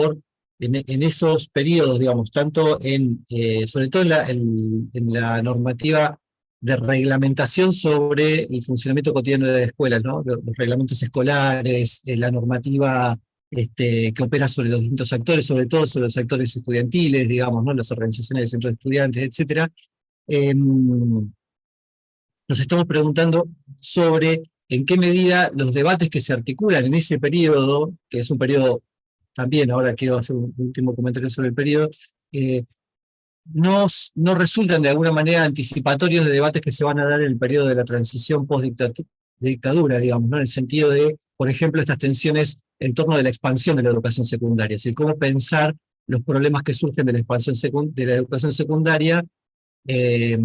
en esos periodos, digamos, tanto sobre todo en la normativa de reglamentación sobre el funcionamiento cotidiano de la escuela, ¿no? Los reglamentos escolares, la normativa que opera sobre los distintos actores, sobre todo sobre los actores estudiantiles, digamos, ¿no? Las organizaciones de centros de estudiantes, etcétera. Nos estamos preguntando sobre en qué medida los debates que se articulan en ese periodo, que es un periodo, también ahora quiero hacer un último comentario sobre el periodo, no resultan de alguna manera anticipatorios de debates que se van a dar en el periodo de la transición post-dictadura, digamos, ¿no? En el sentido de, por ejemplo, estas tensiones en torno de la expansión de la educación secundaria, es decir, cómo pensar los problemas que surgen de la expansión de la educación secundaria, que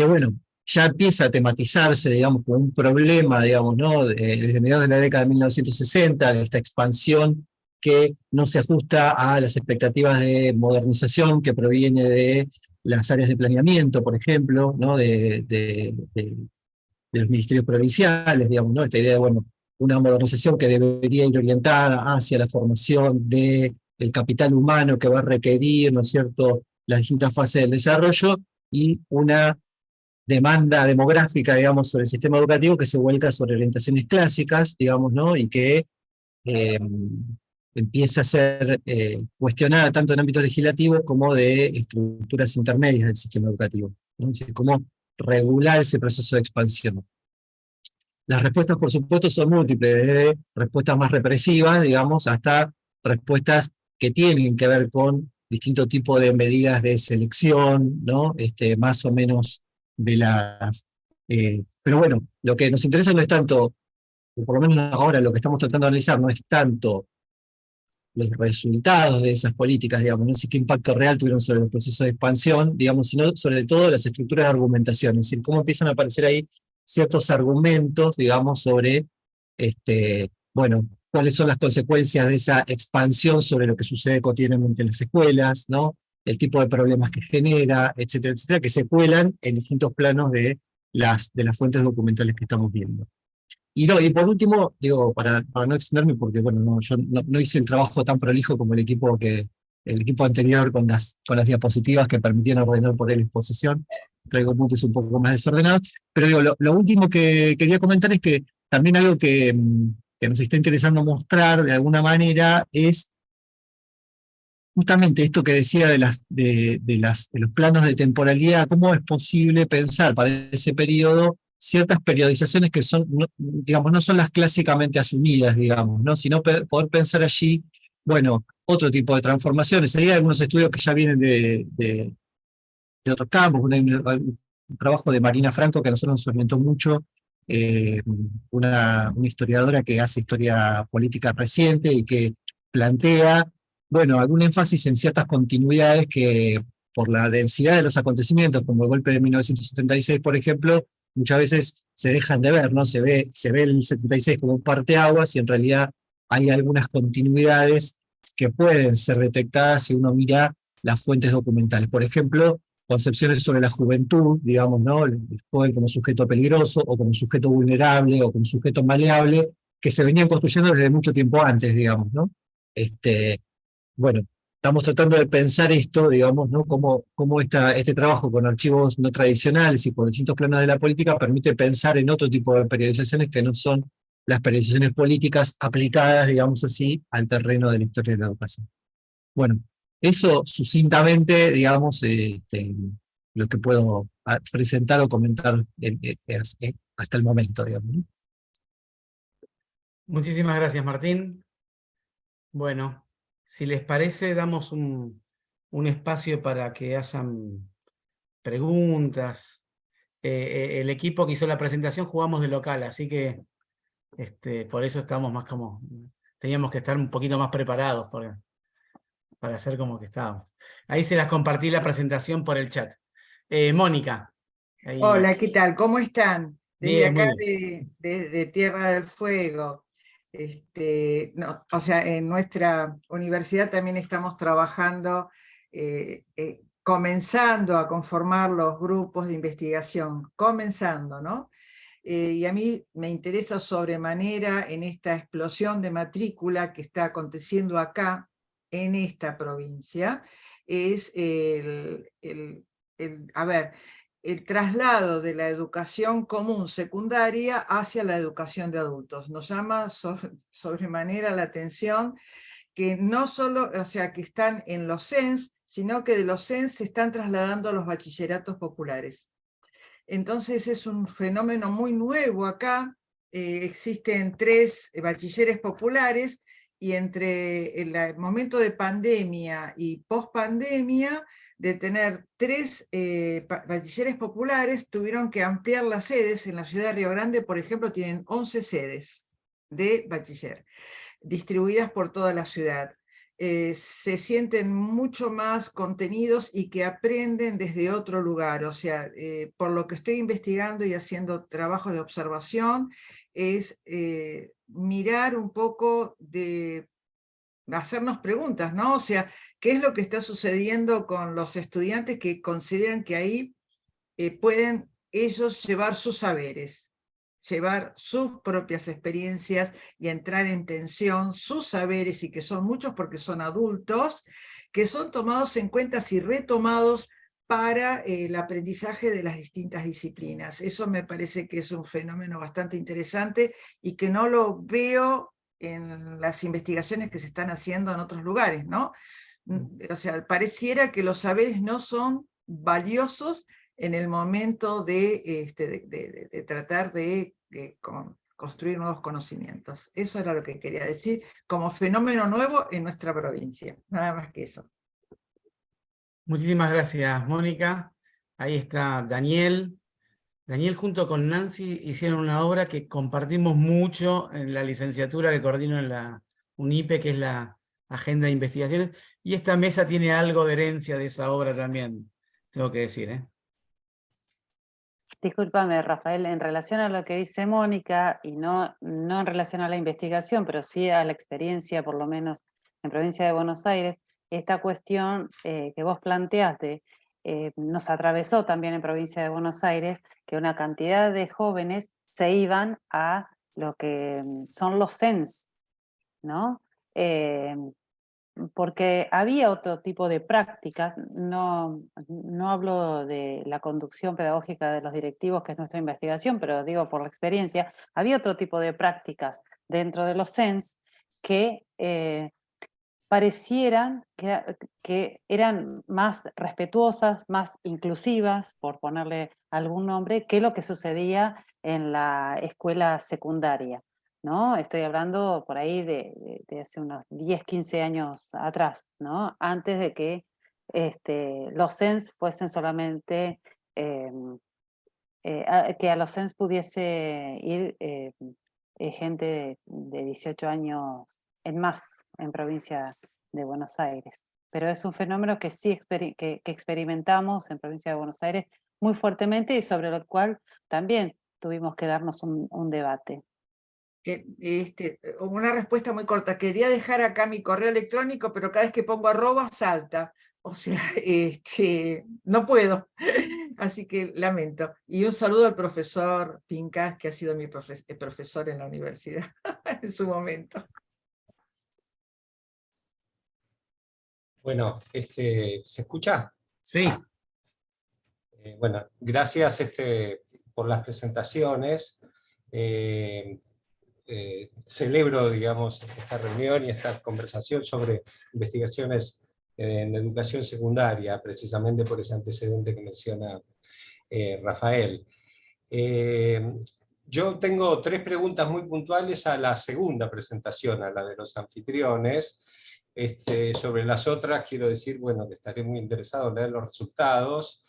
bueno, ya empieza a tematizarse, digamos, como un problema, digamos, ¿no? Desde mediados de la década de 1960, esta expansión que no se ajusta a las expectativas de modernización que proviene de las áreas de planeamiento, por ejemplo, ¿no? De los ministerios provinciales, digamos, ¿no? Esta idea de, bueno, una modernización que debería ir orientada hacia la formación del capital humano que va a requerir, ¿no es cierto?, las distintas fases del desarrollo, y una demanda demográfica, digamos, sobre el sistema educativo que se vuelca sobre orientaciones clásicas, digamos, ¿no? Y que empieza a ser cuestionada tanto en ámbitos legislativos como de estructuras intermedias del sistema educativo, ¿no? Es decir, cómo regular ese proceso de expansión. Las respuestas, por supuesto, son múltiples, desde respuestas más represivas, digamos, hasta respuestas que tienen que ver con distintos tipos de medidas de selección, ¿no? Más o menos veladas. Pero bueno, lo que nos interesa no es tanto, por lo menos ahora lo que estamos tratando de analizar, no es tanto los resultados de esas políticas, digamos, no sé qué impacto real tuvieron sobre los procesos de expansión, digamos, sino sobre todo las estructuras de argumentación, es decir, cómo empiezan a aparecer ahí ciertos argumentos, digamos, sobre, bueno, cuáles son las consecuencias de esa expansión sobre lo que sucede cotidianamente en las escuelas, ¿no? El tipo de problemas que genera, etcétera, etcétera, que se cuelan en distintos planos de las fuentes documentales que estamos viendo. Y por último, digo, para no extenderme, porque bueno, yo no hice el trabajo tan prolijo como el equipo anterior con las diapositivas que permitían ordenar por la exposición. Traigo puntos un poco más desordenados. Pero digo, lo último que quería comentar es que también algo que nos está interesando mostrar de alguna manera es justamente esto que decía de los planos de temporalidad, cómo es posible pensar para ese periodo ciertas periodizaciones que son, digamos, no son las clásicamente asumidas, digamos, ¿no? Sino poder pensar allí, bueno, otro tipo de transformaciones. Hay algunos estudios que ya vienen de otros campos, un trabajo de Marina Franco que a nosotros nos orientó mucho, una historiadora que hace historia política reciente y que plantea, bueno, algún énfasis en ciertas continuidades que por la densidad de los acontecimientos, como el golpe de 1976, por ejemplo, muchas veces se dejan de ver, ¿no? Se ve el 76 como un parteaguas y en realidad hay algunas continuidades que pueden ser detectadas si uno mira las fuentes documentales. Por ejemplo, concepciones sobre la juventud, digamos, ¿no? El joven como sujeto peligroso, o como sujeto vulnerable, o como sujeto maleable, que se venían construyendo desde mucho tiempo antes, digamos, ¿no? Bueno, estamos tratando de pensar esto, digamos, ¿no? Cómo este trabajo con archivos no tradicionales y por distintos planos de la política permite pensar en otro tipo de periodizaciones que no son las periodizaciones políticas aplicadas, digamos así, al terreno de la historia de la educación. Bueno, eso sucintamente, digamos, lo que puedo presentar o comentar hasta el momento, digamos, ¿no? Muchísimas gracias, Martín. Bueno, si les parece, damos un espacio para que hayan preguntas. El equipo que hizo la presentación jugamos de local, así que por eso estamos más como... Teníamos que estar un poquito más preparados para hacer como que estábamos. Ahí se las compartí la presentación por el chat. Mónica. Ahí. Hola, ¿qué tal? ¿Cómo están? Desde Bien, acá muy de Tierra del Fuego. O sea, en nuestra universidad también estamos trabajando, comenzando a conformar los grupos de investigación, comenzando, ¿no? Y a mí me interesa sobremanera en esta explosión de matrícula que está aconteciendo acá, en esta provincia, es el traslado de la educación común secundaria hacia la educación de adultos. Nos llama sobremanera la atención que no solo, o sea, que están en los CENS, sino que de los CENS se están trasladando a los bachilleratos populares. Entonces es un fenómeno muy nuevo acá. Existen 3 bachilleres populares, y entre el momento de pandemia y post-pandemia, de tener 3 bachilleres populares, tuvieron que ampliar las sedes. En la ciudad de Río Grande, por ejemplo, tienen 11 sedes de bachiller, distribuidas por toda la ciudad. Se sienten mucho más contenidos y que aprenden desde otro lugar. O sea, por lo que estoy investigando y haciendo trabajo de observación, es mirar un poco de hacernos preguntas, ¿no? O sea, ¿qué es lo que está sucediendo con los estudiantes que consideran que ahí pueden ellos llevar sus saberes, llevar sus propias experiencias y entrar en tensión, sus saberes, y que son muchos porque son adultos, que son tomados en cuenta y retomados para el aprendizaje de las distintas disciplinas? Eso me parece que es un fenómeno bastante interesante y que no lo veo en las investigaciones que se están haciendo en otros lugares, ¿no? O sea, pareciera que los saberes no son valiosos en el momento de tratar de construir nuevos conocimientos. Eso era lo que quería decir como fenómeno nuevo en nuestra provincia, nada más que eso. Muchísimas gracias, Mónica. Ahí está Daniel. Daniel junto con Nancy hicieron una obra que compartimos mucho en la licenciatura que coordino en la UNIPE, que es la Agenda de Investigaciones, y esta mesa tiene algo de herencia de esa obra también, tengo que decir, ¿eh? Discúlpame, Rafael, en relación a lo que dice Mónica, y no en relación a la investigación, pero sí a la experiencia, por lo menos en provincia de Buenos Aires, esta cuestión que vos planteaste nos atravesó también en provincia de Buenos Aires, que una cantidad de jóvenes se iban a lo que son los CENS, ¿no? Porque había otro tipo de prácticas, no hablo de la conducción pedagógica de los directivos, que es nuestra investigación, pero digo por la experiencia, había otro tipo de prácticas dentro de los CENS que parecieran que eran más respetuosas, más inclusivas, por ponerle algún nombre, que lo que sucedía en la escuela secundaria, ¿no? Estoy hablando por ahí de hace unos 10, 15 años atrás, ¿no? Antes de que los CENS fuesen solamente, que a los CENS pudiese ir gente de 18 años en más en provincia de Buenos Aires. Pero es un fenómeno que sí que experimentamos en provincia de Buenos Aires muy fuertemente y sobre lo cual también tuvimos que darnos un debate. Una respuesta muy corta. Quería dejar acá mi correo electrónico, pero cada vez que pongo @ salta. O sea, no puedo. Así que lamento. Y un saludo al profesor Pincas, que ha sido mi profesor en la universidad en su momento. Bueno, ¿se escucha? Sí. Bueno, gracias por las presentaciones. Celebro, digamos, esta reunión y esta conversación sobre investigaciones en educación secundaria, precisamente por ese antecedente que menciona Rafael. Yo tengo 3 preguntas muy puntuales a la segunda presentación, a la de los anfitriones. Sobre las otras quiero decir, bueno, que estaré muy interesado en leer los resultados.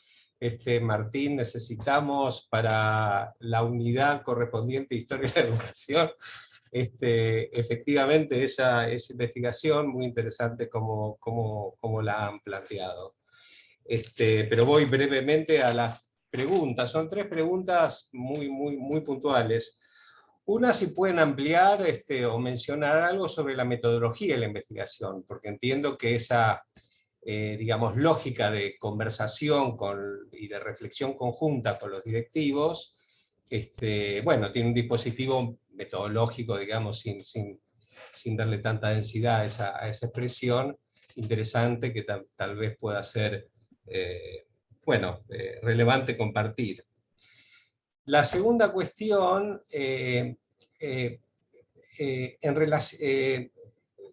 Martín, necesitamos para la unidad correspondiente a Historia de la Educación, efectivamente esa investigación muy interesante como la han planteado. Pero voy brevemente a las preguntas. Son 3 preguntas muy puntuales. Una, si pueden ampliar o mencionar algo sobre la metodología de la investigación, porque entiendo que esa, digamos, lógica de conversación y de reflexión conjunta con los directivos, bueno, tiene un dispositivo metodológico, digamos, sin darle tanta densidad a esa expresión, interesante, que tal vez pueda ser, bueno, relevante compartir. La segunda cuestión,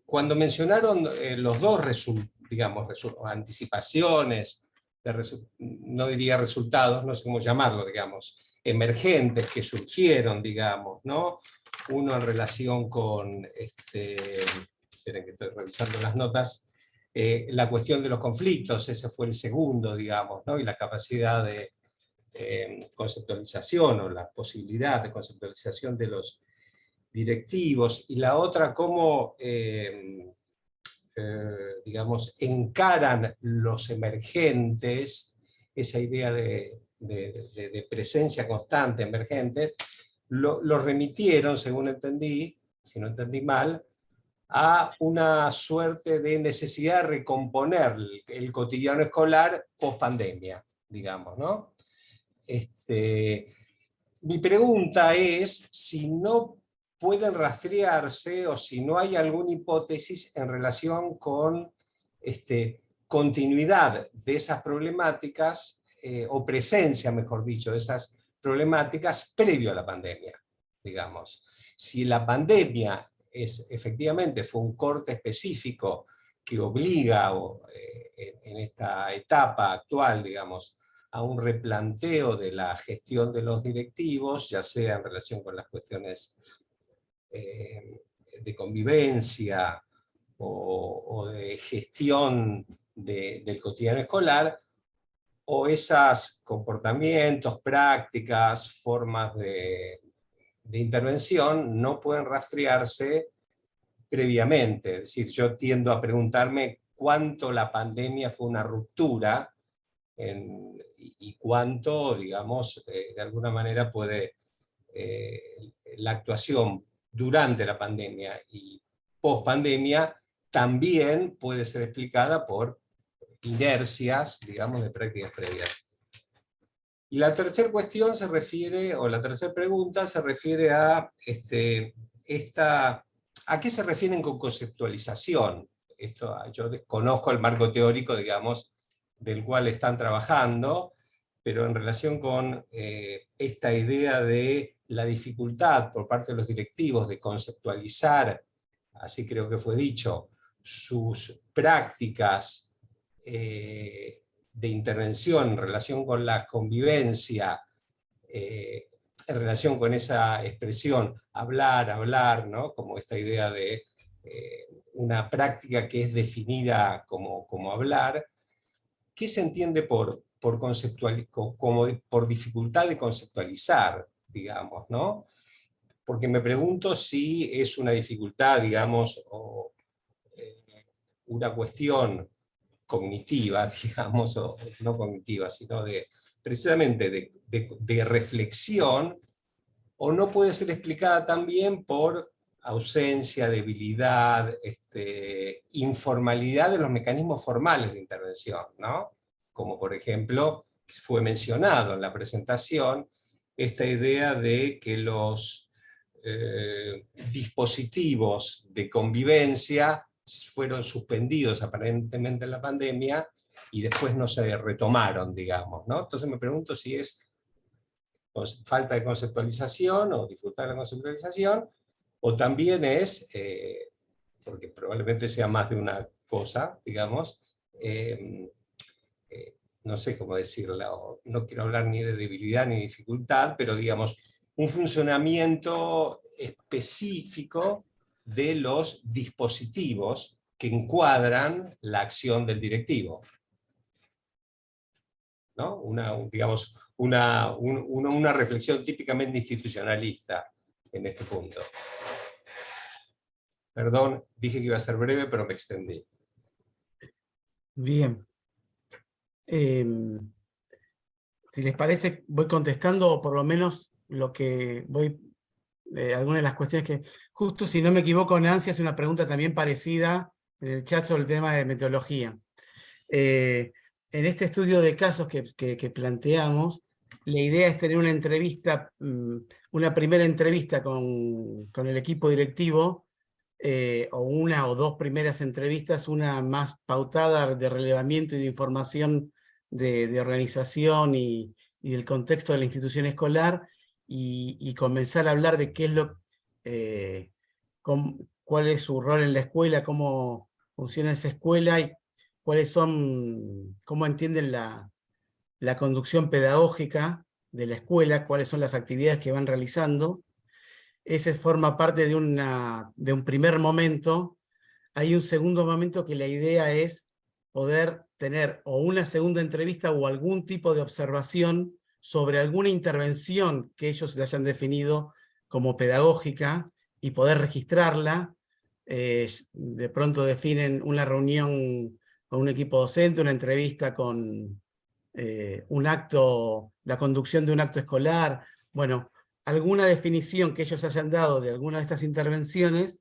cuando mencionaron los dos, digamos, anticipaciones no diría resultados, no sé cómo llamarlo, digamos, emergentes que surgieron, digamos, ¿no? Uno en relación con, esperen que estoy revisando las notas, la cuestión de los conflictos, ese fue el segundo, digamos, ¿no? Y la capacidad de conceptualización o la posibilidad de conceptualización de los directivos, y la otra cómo, digamos, encaran los emergentes, esa idea de presencia constante emergentes, lo remitieron, según entendí, si no entendí mal, a una suerte de necesidad de recomponer el cotidiano escolar post pandemia, digamos, ¿no? Mi pregunta es si no pueden rastrearse o si no hay alguna hipótesis en relación con continuidad de esas problemáticas, o presencia, mejor dicho, de esas problemáticas previo a la pandemia, digamos. Si la pandemia efectivamente fue un corte específico que obliga en esta etapa actual, digamos, a un replanteo de la gestión de los directivos, ya sea en relación con las cuestiones de convivencia o de gestión del cotidiano escolar, o esos comportamientos, prácticas, formas de intervención no pueden rastrearse previamente. Es decir, yo tiendo a preguntarme cuánto la pandemia fue una ruptura y cuánto, digamos, de alguna manera puede la actuación durante la pandemia y post pandemia también puede ser explicada por inercias, digamos, de prácticas previas. Y la tercera cuestión se refiere, o la tercera pregunta se refiere a ¿a qué se refieren con conceptualización? Yo desconozco el marco teórico, digamos, del cual están trabajando, pero en relación con esta idea de la dificultad por parte de los directivos de conceptualizar, así creo que fue dicho, sus prácticas de intervención en relación con la convivencia, en relación con esa expresión hablar, ¿no? Como esta idea de una práctica que es definida como hablar. ¿Qué se entiende por dificultad de conceptualizar, digamos, ¿no? Porque me pregunto si es una dificultad, digamos, o una cuestión cognitiva, digamos, o no cognitiva, sino precisamente de reflexión, o no puede ser explicada también por ausencia, debilidad, informalidad de los mecanismos formales de intervención, ¿no? Como por ejemplo, fue mencionado en la presentación, esta idea de que los dispositivos de convivencia fueron suspendidos aparentemente en la pandemia y después no se retomaron, digamos, ¿no? Entonces me pregunto si es falta de conceptualización o dificultad de la conceptualización, o también es, porque probablemente sea más de una cosa, digamos, no sé cómo decirlo, no quiero hablar ni de debilidad ni de dificultad, pero digamos, un funcionamiento específico de los dispositivos que encuadran la acción del directivo, ¿no? Digamos, una reflexión típicamente institucionalista en este punto. Perdón, dije que iba a ser breve, pero me extendí. Bien. Si les parece, voy contestando, o por lo menos lo que voy, algunas de las cuestiones que, justo si no me equivoco, Nancy hace una pregunta también parecida en el chat sobre el tema de metodología. En este estudio de casos que planteamos, la idea es tener una entrevista, una primera entrevista con el equipo directivo, o una o dos primeras entrevistas, una más pautada de relevamiento y de información de organización y del contexto de la institución escolar, y comenzar a hablar de qué es cuál es su rol en la escuela, cómo funciona esa escuela y cuáles son, cómo entienden la la conducción pedagógica de la escuela, cuáles son las actividades que van realizando. Ese forma parte de un primer momento. Hay un segundo momento que la idea es poder tener o una segunda entrevista o algún tipo de observación sobre alguna intervención que ellos hayan definido como pedagógica y poder registrarla. De pronto definen una reunión con un equipo docente, una entrevista con un acto, la conducción de un acto escolar, bueno, alguna definición que ellos hayan dado de alguna de estas intervenciones,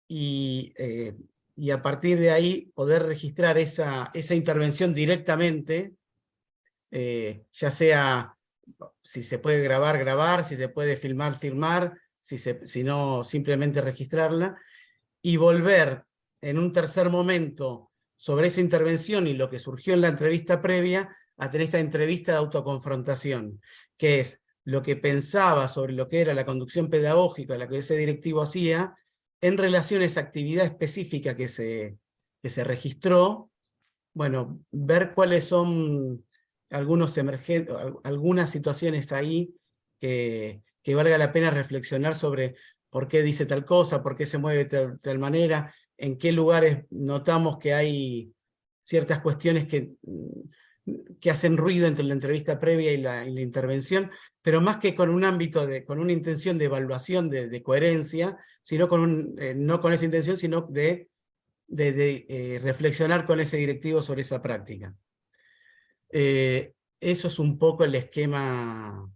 y a partir de ahí poder registrar esa intervención directamente, ya sea si se puede grabar, grabar, si se puede filmar, filmar, si no, simplemente registrarla, y volver en un tercer momento sobre esa intervención y lo que surgió en la entrevista previa, a tener esta entrevista de autoconfrontación, que es lo que pensaba sobre lo que era la conducción pedagógica, la que ese directivo hacía, en relación a esa actividad específica que se registró. Bueno, ver cuáles son algunas situaciones ahí que valga la pena reflexionar sobre por qué dice tal cosa, por qué se mueve de tal manera, en qué lugares notamos que hay ciertas cuestiones que hacen ruido entre la entrevista previa y la intervención, pero más que con un ámbito, con una intención de evaluación, de coherencia, sino no con esa intención, sino de reflexionar con ese directivo sobre esa práctica. Eso es un poco el esquema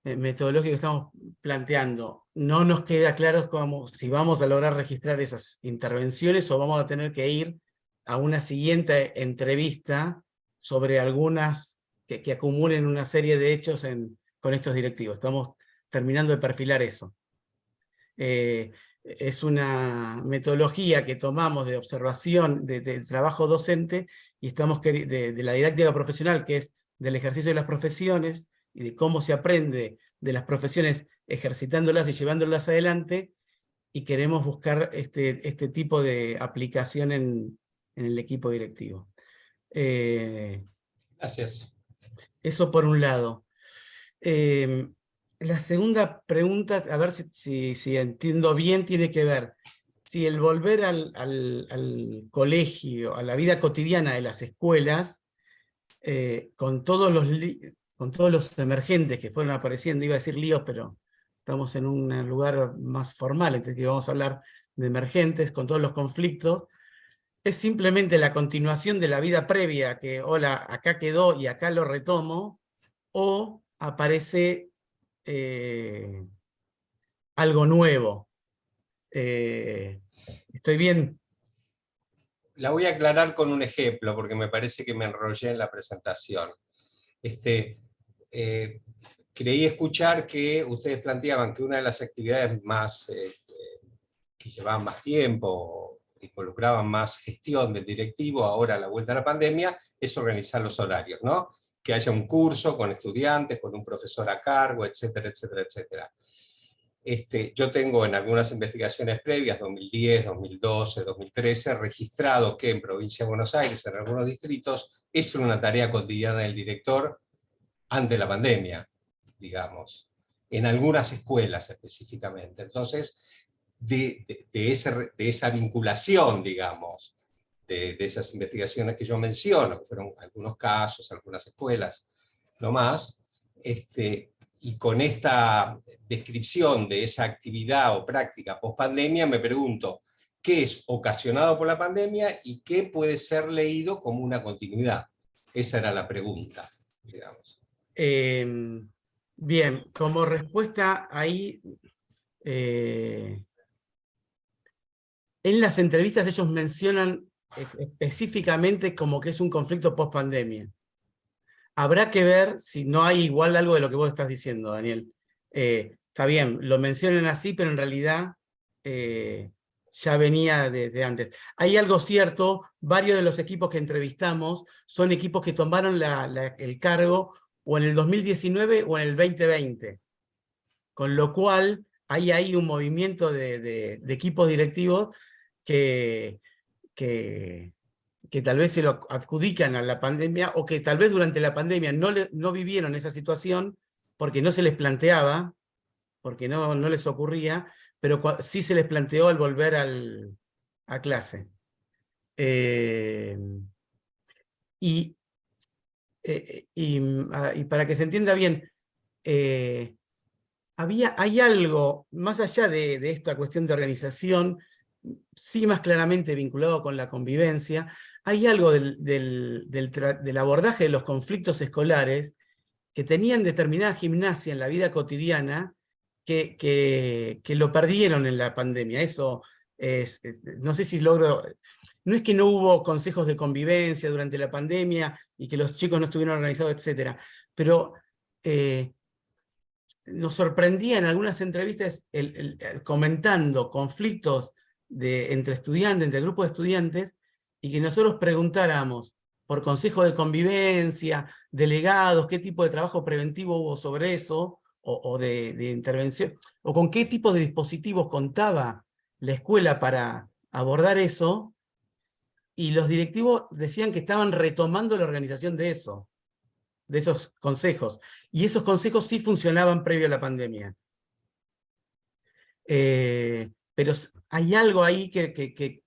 metodológico que estamos planteando. No nos queda claro si vamos a lograr registrar esas intervenciones o vamos a tener que ir a una siguiente entrevista sobre algunas que acumulen una serie de hechos con estos directivos. Estamos terminando de perfilar eso. Es una metodología que tomamos de observación del trabajo docente y estamos de la didáctica profesional, que es del ejercicio de las profesiones y de cómo se aprende de las profesiones ejercitándolas y llevándolas adelante, y queremos buscar este tipo de aplicación en el equipo directivo. Gracias. Eso por un lado. La segunda pregunta, a ver si entiendo bien, tiene que ver si el volver al colegio, a la vida cotidiana de las escuelas, con todos los emergentes que fueron apareciendo, iba a decir líos, pero estamos en un lugar más formal, entonces que vamos a hablar de emergentes, con todos los conflictos, es simplemente la continuación de la vida previa, que hola, acá quedó y acá lo retomo, o aparece algo nuevo. ¿Estoy bien? La voy a aclarar con un ejemplo, porque me parece que me enrollé en la presentación. Creí escuchar que ustedes planteaban que una de las actividades más que llevaban más tiempo, involucraban más gestión del directivo, ahora a la vuelta a la pandemia, es organizar los horarios, ¿no? Que haya un curso con estudiantes, con un profesor a cargo, etcétera, etcétera, etcétera. Yo tengo en algunas investigaciones previas, 2010, 2012, 2013, registrado que en Provincia de Buenos Aires, en algunos distritos, es una tarea cotidiana del director ante la pandemia, digamos, en algunas escuelas específicamente. Entonces, de esa vinculación, digamos, de esas investigaciones que yo menciono, que fueron algunos casos, algunas escuelas, no más, y con esta descripción de esa actividad o práctica post-pandemia, me pregunto, ¿qué es ocasionado por la pandemia y qué puede ser leído como una continuidad? Esa era la pregunta, digamos. Bien, como respuesta ahí, en las entrevistas ellos mencionan específicamente como que es un conflicto post-pandemia. Habrá que ver si no hay igual algo de lo que vos estás diciendo, Daniel. Está bien, lo mencionan así, pero en realidad ya venía desde antes. Hay algo cierto, varios de los equipos que entrevistamos son equipos que tomaron el cargo o en el 2019 o en el 2020. Con lo cual hay ahí un movimiento de equipos directivos que que tal vez se lo adjudican a la pandemia, o que tal vez durante la pandemia no vivieron esa situación porque no se les planteaba, porque no les ocurría, pero sí se les planteó al volver a clase. Y para que se entienda bien, hay algo, más allá de esta cuestión de organización, sí más claramente vinculado con la convivencia, hay algo del abordaje de los conflictos escolares que tenían determinada gimnasia en la vida cotidiana que lo perdieron en la pandemia. Eso es, no sé si logro... No es que no hubo consejos de convivencia durante la pandemia y que los chicos no estuvieron organizados, etc. Pero nos sorprendía en algunas entrevistas comentando conflictos entre estudiantes, entre grupos de estudiantes, y que nosotros preguntáramos por consejo de convivencia, delegados, qué tipo de trabajo preventivo hubo sobre eso, o de intervención, o con qué tipo de dispositivos contaba la escuela para abordar eso, y los directivos decían que estaban retomando la organización de eso, de esos consejos, y esos consejos sí funcionaban previo a la pandemia. Pero hay algo ahí que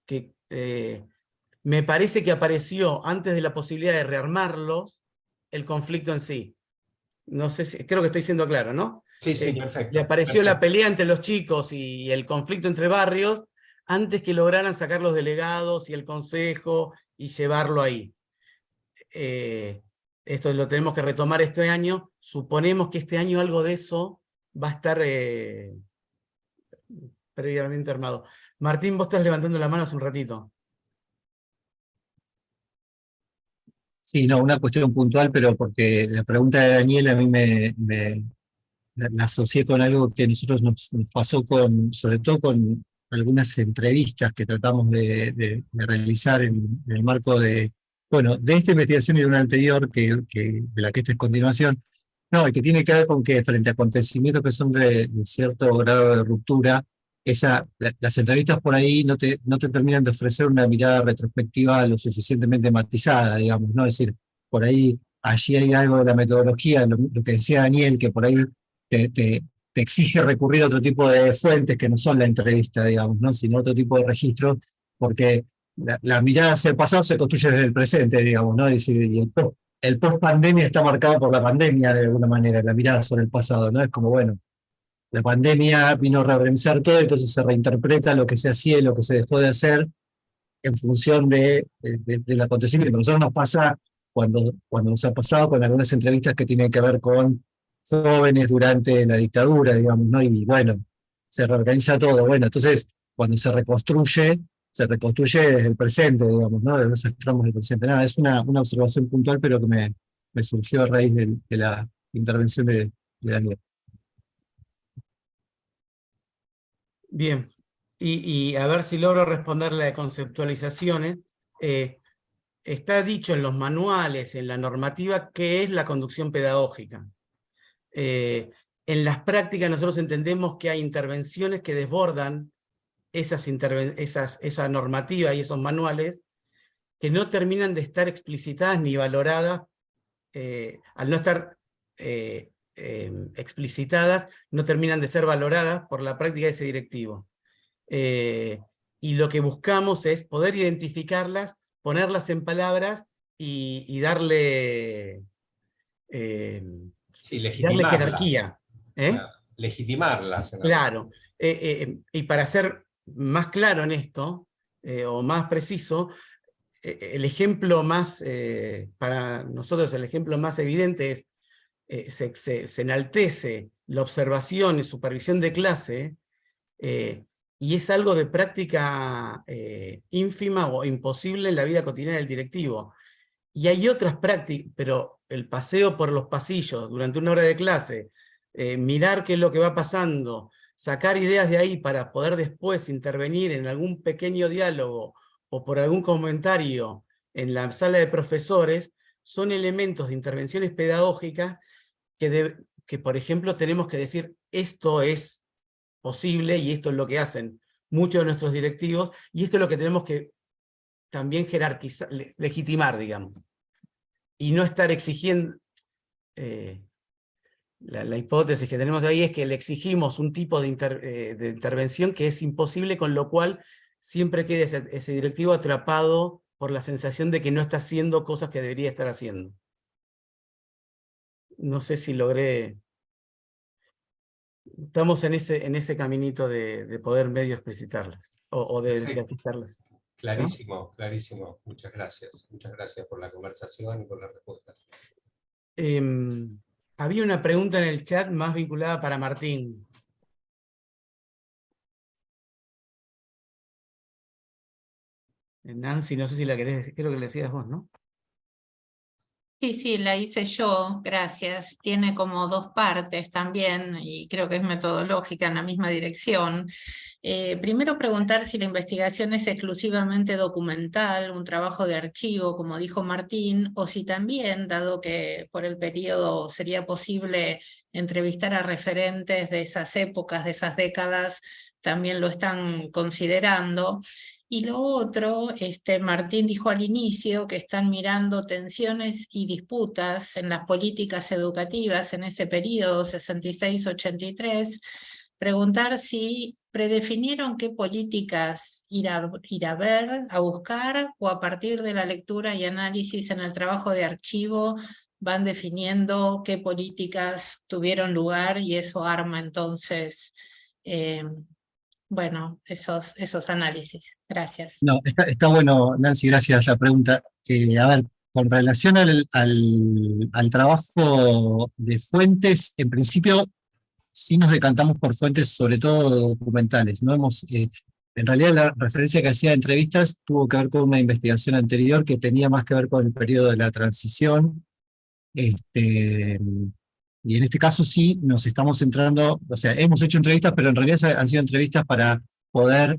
me parece que apareció antes de la posibilidad de rearmarlos, el conflicto en sí. No sé si, creo que estoy siendo claro, ¿no? Sí, sí, perfecto. Le apareció la pelea entre los chicos y el conflicto entre barrios antes que lograran sacar los delegados y el consejo y llevarlo ahí. Esto lo tenemos que retomar este año. Suponemos que este año algo de eso va a estar previamente armado. Martín, vos estás levantando la mano hace un ratito. Sí, no, una cuestión puntual, pero porque la pregunta de Daniel a mí la asocié con algo que nosotros nos pasó sobre todo con algunas entrevistas que tratamos de realizar en el marco de esta investigación y de una anterior, de la que esta es continuación, y que tiene que ver con que frente a acontecimientos que son de cierto grado de ruptura, las entrevistas por ahí no te terminan de ofrecer una mirada retrospectiva lo suficientemente matizada, digamos, ¿no? Es decir, por ahí, allí hay algo de la metodología, lo que decía Daniel, que por ahí te exige recurrir a otro tipo de fuentes que no son la entrevista, digamos, ¿no? Sino otro tipo de registros, porque la mirada hacia el pasado se construye desde el presente, digamos, ¿no? Es decir, y el post-pandemia está marcado por la pandemia de alguna manera, la mirada sobre el pasado, ¿no? Es como, bueno, la pandemia vino a reorganizar todo, entonces se reinterpreta lo que se hacía y lo que se dejó de hacer en función del acontecimiento. A nosotros nos pasa cuando nos ha pasado con algunas entrevistas que tienen que ver con jóvenes durante la dictadura, digamos, ¿no? Y bueno, se reorganiza todo. Bueno, entonces, cuando se reconstruye desde el presente, digamos, ¿no? De esos tramos del presente. Nada, es una observación puntual, pero que me surgió a raíz de la intervención de Daniel. Bien, y a ver si logro responderle a conceptualizaciones. Está dicho en los manuales, en la normativa, qué es la conducción pedagógica. En las prácticas nosotros entendemos que hay intervenciones que desbordan esa normativa y esos manuales, que no terminan de estar explicitadas ni valoradas, al no estar explicitadas, no terminan de ser valoradas por la práctica de ese directivo. Y lo que buscamos es poder identificarlas, ponerlas en palabras y darle jerarquía. Claro, legitimarlas. Claro. Y para ser más claro en esto, o más preciso, el ejemplo más, para nosotros el ejemplo más evidente es, se enaltece la observación y supervisión de clase, y es algo de práctica ínfima o imposible en la vida cotidiana del directivo. Y hay otras prácticas, pero el paseo por los pasillos durante una hora de clase, mirar qué es lo que va pasando, sacar ideas de ahí para poder después intervenir en algún pequeño diálogo o por algún comentario en la sala de profesores, son elementos de intervenciones pedagógicas que, por ejemplo, tenemos que decir, esto es posible y esto es lo que hacen muchos de nuestros directivos, y esto es lo que tenemos que también jerarquizar, legitimar, digamos, y no estar exigiendo. La hipótesis que tenemos ahí es que le exigimos un tipo de intervención que es imposible, con lo cual siempre queda ese directivo atrapado por la sensación de que no está haciendo cosas que debería estar haciendo. No sé si logré. Estamos en ese caminito de poder medio explicitarlas, o de Perfecto. enfatizarlas. Clarísimo, clarísimo. Muchas gracias. Muchas gracias por la conversación y por las respuestas. Había una pregunta en el chat más vinculada para Martín. Nancy, no sé si la querés decir, creo que le decías vos, ¿no? Sí, la hice yo, gracias. Tiene como dos partes también y creo que es metodológica en la misma dirección. Primero preguntar si la investigación es exclusivamente documental, un trabajo de archivo, como dijo Martín, o si también, dado que por el periodo sería posible entrevistar a referentes de esas épocas, de esas décadas, también lo están considerando. Y lo otro, Martín dijo al inicio que están mirando tensiones y disputas en las políticas educativas en ese periodo 66-83, preguntar si predefinieron qué políticas ir a ver, a buscar, o a partir de la lectura y análisis en el trabajo de archivo van definiendo qué políticas tuvieron lugar y eso arma entonces bueno, esos análisis. Gracias. No, está bueno, Nancy, gracias la pregunta. A ver, con relación al trabajo de fuentes, en principio sí nos decantamos por fuentes, sobre todo documentales. No en realidad la referencia que hacía de entrevistas tuvo que ver con una investigación anterior que tenía más que ver con el periodo de la transición. Y en este caso sí nos estamos centrando, o sea, hemos hecho entrevistas, pero en realidad han sido entrevistas para poder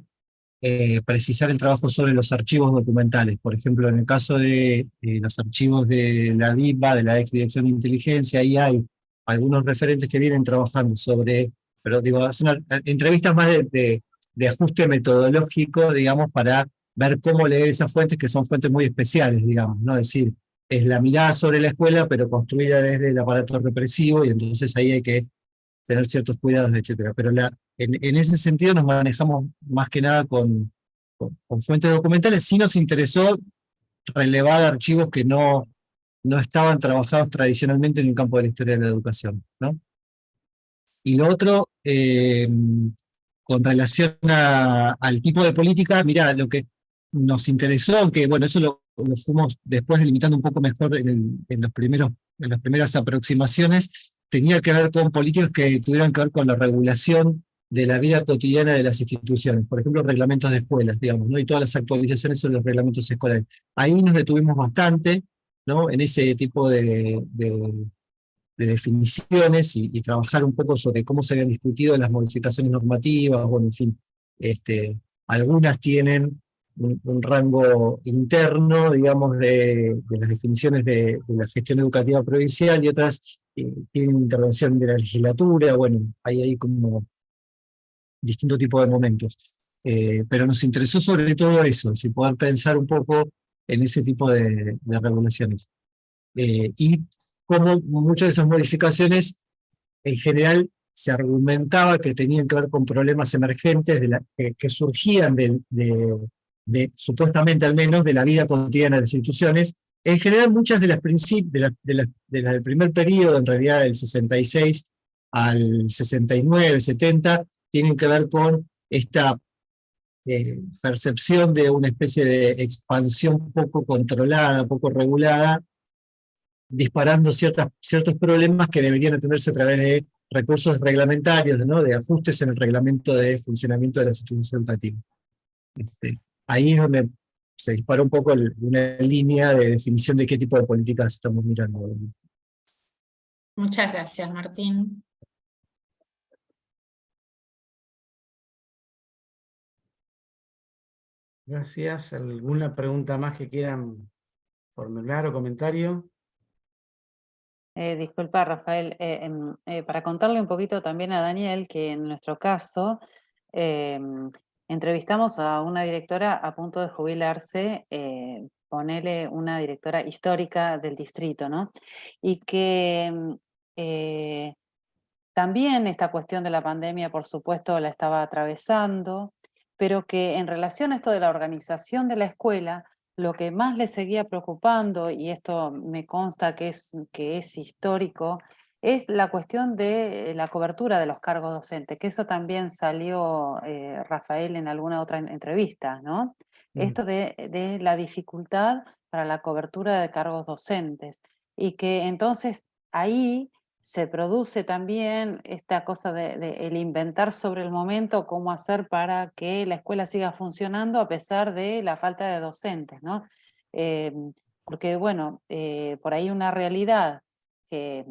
precisar el trabajo sobre los archivos documentales. Por ejemplo, en el caso de los archivos de la DIVA, de la Ex Dirección de Inteligencia, ahí hay algunos referentes que vienen trabajando sobre, pero digo, son entrevistas más de ajuste metodológico, digamos, para ver cómo leer esas fuentes, que son fuentes muy especiales, digamos, ¿no? Es decir, es la mirada sobre la escuela, pero construida desde el aparato represivo, y entonces ahí hay que tener ciertos cuidados, etcétera. Pero en ese sentido nos manejamos más que nada con fuentes documentales. Sí nos interesó relevar archivos que no estaban trabajados tradicionalmente en el campo de la historia de la educación, ¿no? Y lo otro, con relación al tipo de política, mira, lo que nos interesó, que bueno, eso lo fuimos después delimitando un poco mejor en las primeras aproximaciones, tenía que ver con políticas que tuvieran que ver con la regulación de la vida cotidiana de las instituciones, por ejemplo, reglamentos de escuelas, digamos, ¿no? Y todas las actualizaciones sobre los reglamentos escolares. Ahí nos detuvimos bastante, ¿no? En ese tipo de definiciones y trabajar un poco sobre cómo se habían discutido las modificaciones normativas, bueno, en fin, algunas tienen un rango interno, digamos, de las definiciones de la gestión educativa provincial, y otras tienen intervención de la legislatura, bueno, hay ahí como distintos tipos de momentos. Pero nos interesó sobre todo eso, si poder pensar un poco en ese tipo de regulaciones. Y como muchas de esas modificaciones, en general, se argumentaba que tenían que ver con problemas emergentes que surgían supuestamente al menos, de la vida cotidiana de las instituciones. En general, muchas de las del primer periodo, en realidad del 66 al 69, 70, tienen que ver con esta percepción de una especie de expansión poco controlada, poco regulada, disparando ciertos problemas que deberían atenderse a través de recursos reglamentarios, ¿no? De ajustes en el reglamento de funcionamiento de las instituciones educativas. Ahí es donde se disparó un poco una línea de definición de qué tipo de políticas estamos mirando. Muchas gracias, Martín. Gracias. ¿Alguna pregunta más que quieran formular o comentario? Disculpa, Rafael, para contarle un poquito también a Daniel que en nuestro caso entrevistamos a una directora a punto de jubilarse, ponele una directora histórica del distrito, ¿no? Y que también esta cuestión de la pandemia, por supuesto, la estaba atravesando, pero que en relación a esto de la organización de la escuela, lo que más le seguía preocupando, y esto me consta que es histórico, es la cuestión de la cobertura de los cargos docentes, que eso también salió, Rafael, en alguna otra entrevista, ¿no? Esto de la dificultad para la cobertura de cargos docentes, y que entonces ahí se produce también esta cosa de el inventar sobre el momento cómo hacer para que la escuela siga funcionando a pesar de la falta de docentes, ¿no? Porque, bueno, por ahí una realidad que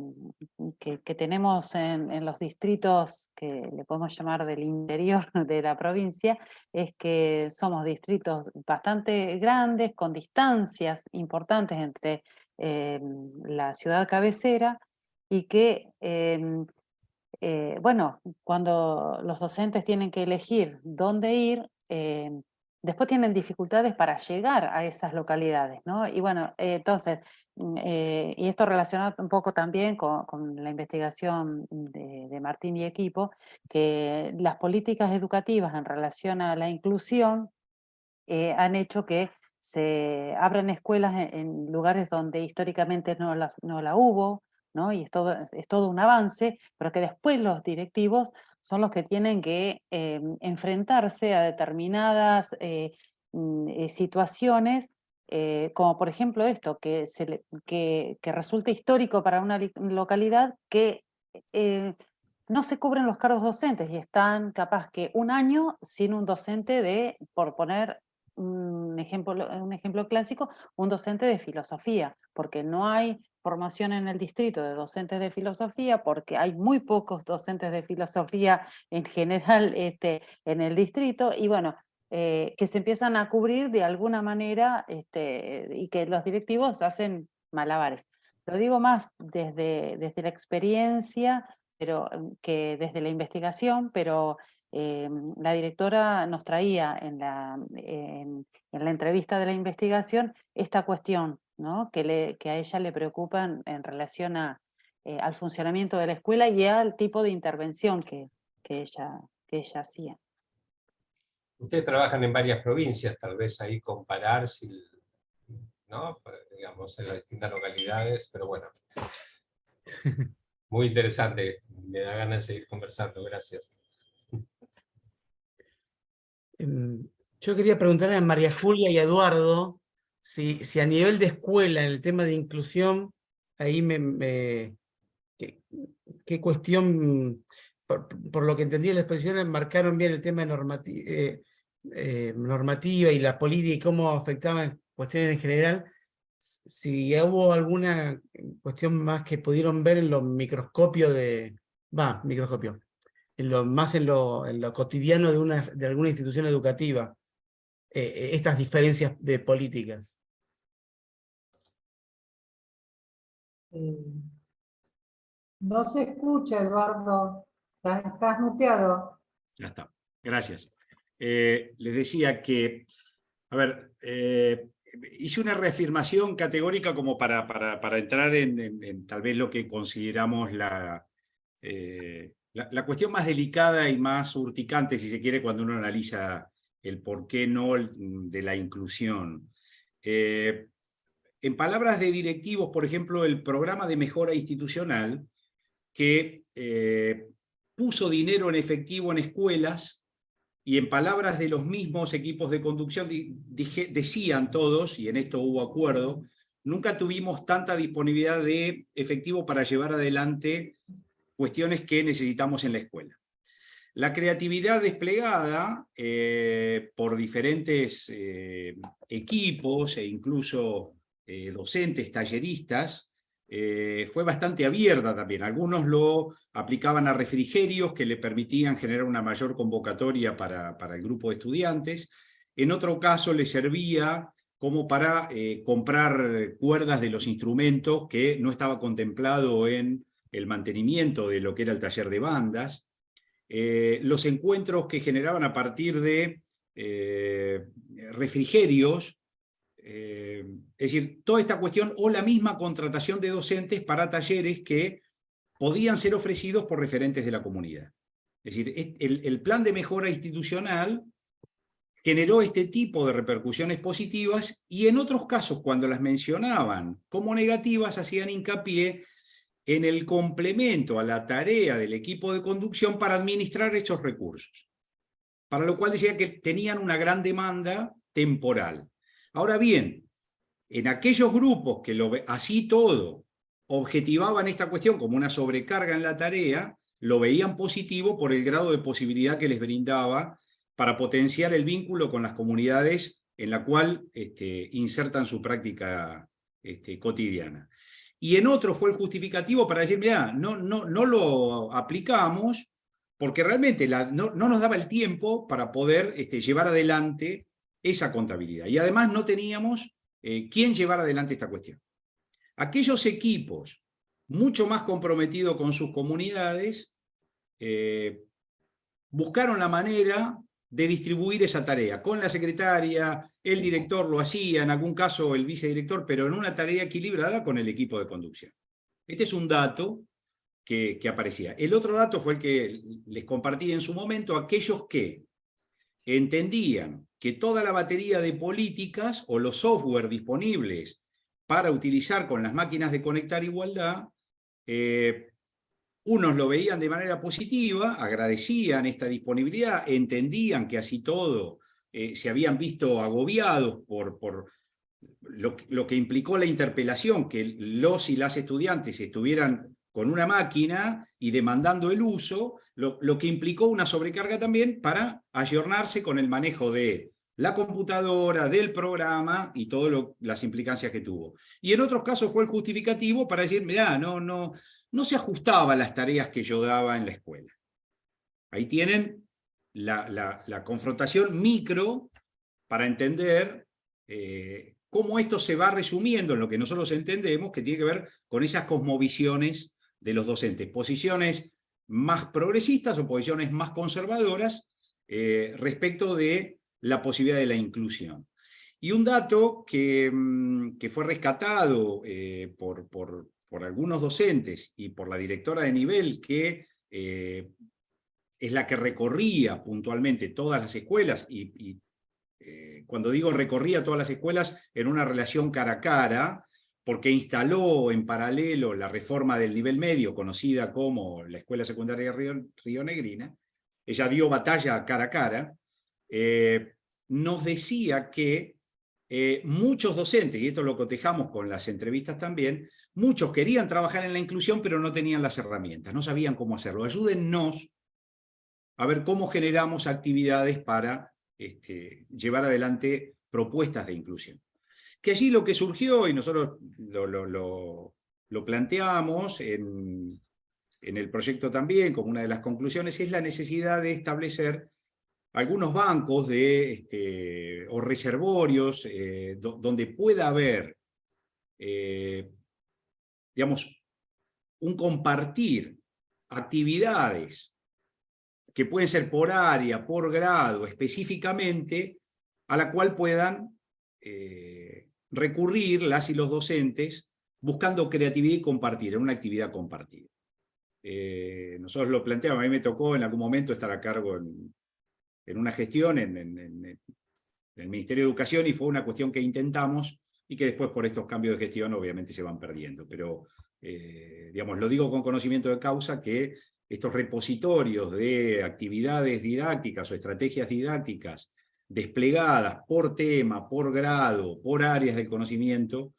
tenemos en los distritos que le podemos llamar del interior de la provincia, es que somos distritos bastante grandes, con distancias importantes entre la ciudad cabecera, y que, bueno, cuando los docentes tienen que elegir dónde ir, después tienen dificultades para llegar a esas localidades, ¿no? Y bueno, entonces, y esto relacionado un poco también con la investigación de Martín y equipo, que las políticas educativas en relación a la inclusión han hecho que se abran escuelas en lugares donde históricamente no la hubo, ¿no? Y es todo un avance, pero que después los directivos son los que tienen que enfrentarse a determinadas situaciones, como por ejemplo esto, que resulta histórico para una localidad que no se cubren los cargos docentes y están capaz que un año sin un docente por poner un ejemplo clásico, un docente de filosofía, porque no hay formación en el distrito de docentes de filosofía, porque hay muy pocos docentes de filosofía en general en el distrito, y bueno, que se empiezan a cubrir de alguna manera y que los directivos hacen malabares. Lo digo más desde la experiencia, pero que desde la investigación, pero la directora nos traía en la entrevista de la investigación esta cuestión, ¿no? que a ella le preocupa en relación al funcionamiento de la escuela y al tipo de intervención que ella hacía. Ustedes trabajan en varias provincias, tal vez ahí comparar, ¿no? Digamos, en las distintas localidades, pero bueno. Muy interesante, me da ganas de seguir conversando, gracias. Yo quería preguntarle a María Julia y a Eduardo si a nivel de escuela, en el tema de inclusión, ahí qué cuestión, por lo que entendí en la exposición, marcaron bien el tema de normativa y la política y cómo afectaban cuestiones en general. Si hubo alguna cuestión más que pudieron ver en los microscopios más en lo cotidiano de alguna institución educativa, estas diferencias de políticas. No se escucha, Eduardo. Estás muteado. Ya está, gracias. Les decía que, a ver, hice una reafirmación categórica como para entrar en tal vez lo que consideramos la cuestión más delicada y más urticante, si se quiere, cuando uno analiza el por qué no de la inclusión. En palabras de directivos, por ejemplo, el programa de mejora institucional, que puso dinero en efectivo en escuelas, y en palabras de los mismos equipos de conducción decían todos, y en esto hubo acuerdo, nunca tuvimos tanta disponibilidad de efectivo para llevar adelante cuestiones que necesitamos en la escuela. La creatividad desplegada por diferentes equipos e incluso docentes, talleristas, fue bastante abierta también. Algunos lo aplicaban a refrigerios que le permitían generar una mayor convocatoria para el grupo de estudiantes. En otro caso le servía como para comprar cuerdas de los instrumentos que no estaba contemplado en el mantenimiento de lo que era el taller de bandas. Los encuentros que generaban a partir de refrigerios, es decir, toda esta cuestión o la misma contratación de docentes para talleres que podían ser ofrecidos por referentes de la comunidad. Es decir, el plan de mejora institucional generó este tipo de repercusiones positivas y en otros casos, cuando las mencionaban como negativas, hacían hincapié en el complemento a la tarea del equipo de conducción para administrar esos recursos. Para lo cual decía que tenían una gran demanda temporal. Ahora bien, en aquellos grupos que así todo objetivaban esta cuestión como una sobrecarga en la tarea, lo veían positivo por el grado de posibilidad que les brindaba para potenciar el vínculo con las comunidades en la cual insertan su práctica cotidiana. Y en otro fue el justificativo para decir, mirá, no lo aplicamos porque realmente no nos daba el tiempo para poder llevar adelante esa contabilidad. Y además no teníamos quién llevar adelante esta cuestión. Aquellos equipos mucho más comprometidos con sus comunidades buscaron la manera de distribuir esa tarea. Con la secretaria, el director lo hacía, en algún caso el vicedirector, pero en una tarea equilibrada con el equipo de conducción. Este es un dato que aparecía. El otro dato fue el que les compartí en su momento, aquellos que entendían que toda la batería de políticas o los software disponibles para utilizar con las máquinas de conectar igualdad, unos lo veían de manera positiva, agradecían esta disponibilidad, entendían que así todo se habían visto agobiados por lo que implicó la interpelación, que los y las estudiantes estuvieran con una máquina y demandando el uso, lo que implicó una sobrecarga también para ayornarse con el manejo de la computadora, del programa y todas las implicancias que tuvo. Y en otros casos fue el justificativo para decir, mirá, no se ajustaba a las tareas que yo daba en la escuela. Ahí tienen la confrontación micro para entender cómo esto se va resumiendo en lo que nosotros entendemos, que tiene que ver con esas cosmovisiones de los docentes, posiciones más progresistas o posiciones más conservadoras respecto de la posibilidad de la inclusión. Y un dato que fue rescatado por algunos docentes y por la directora de nivel, que es la que recorría puntualmente todas las escuelas, y cuando digo recorría todas las escuelas en una relación cara a cara, porque instaló en paralelo la reforma del nivel medio, conocida como la Escuela Secundaria Rionegrina, ella dio batalla cara a cara, nos decía que muchos docentes, y esto lo cotejamos con las entrevistas también, muchos querían trabajar en la inclusión pero no tenían las herramientas, no sabían cómo hacerlo. Ayúdennos a ver cómo generamos actividades para llevar adelante propuestas de inclusión. Que allí lo que surgió, y nosotros lo planteamos en el proyecto también como una de las conclusiones, es la necesidad de establecer algunos bancos o reservorios donde pueda haber, digamos, un compartir actividades que pueden ser por área, por grado, específicamente, a la cual puedan recurrir las y los docentes buscando creatividad y compartir, en una actividad compartida. Nosotros lo planteamos, a mí me tocó en algún momento estar a cargo en una gestión en el Ministerio de Educación, y fue una cuestión que intentamos y que después por estos cambios de gestión obviamente se van perdiendo. Pero, digamos, lo digo con conocimiento de causa, que estos repositorios de actividades didácticas o estrategias didácticas desplegadas por tema, por grado, por áreas del conocimiento,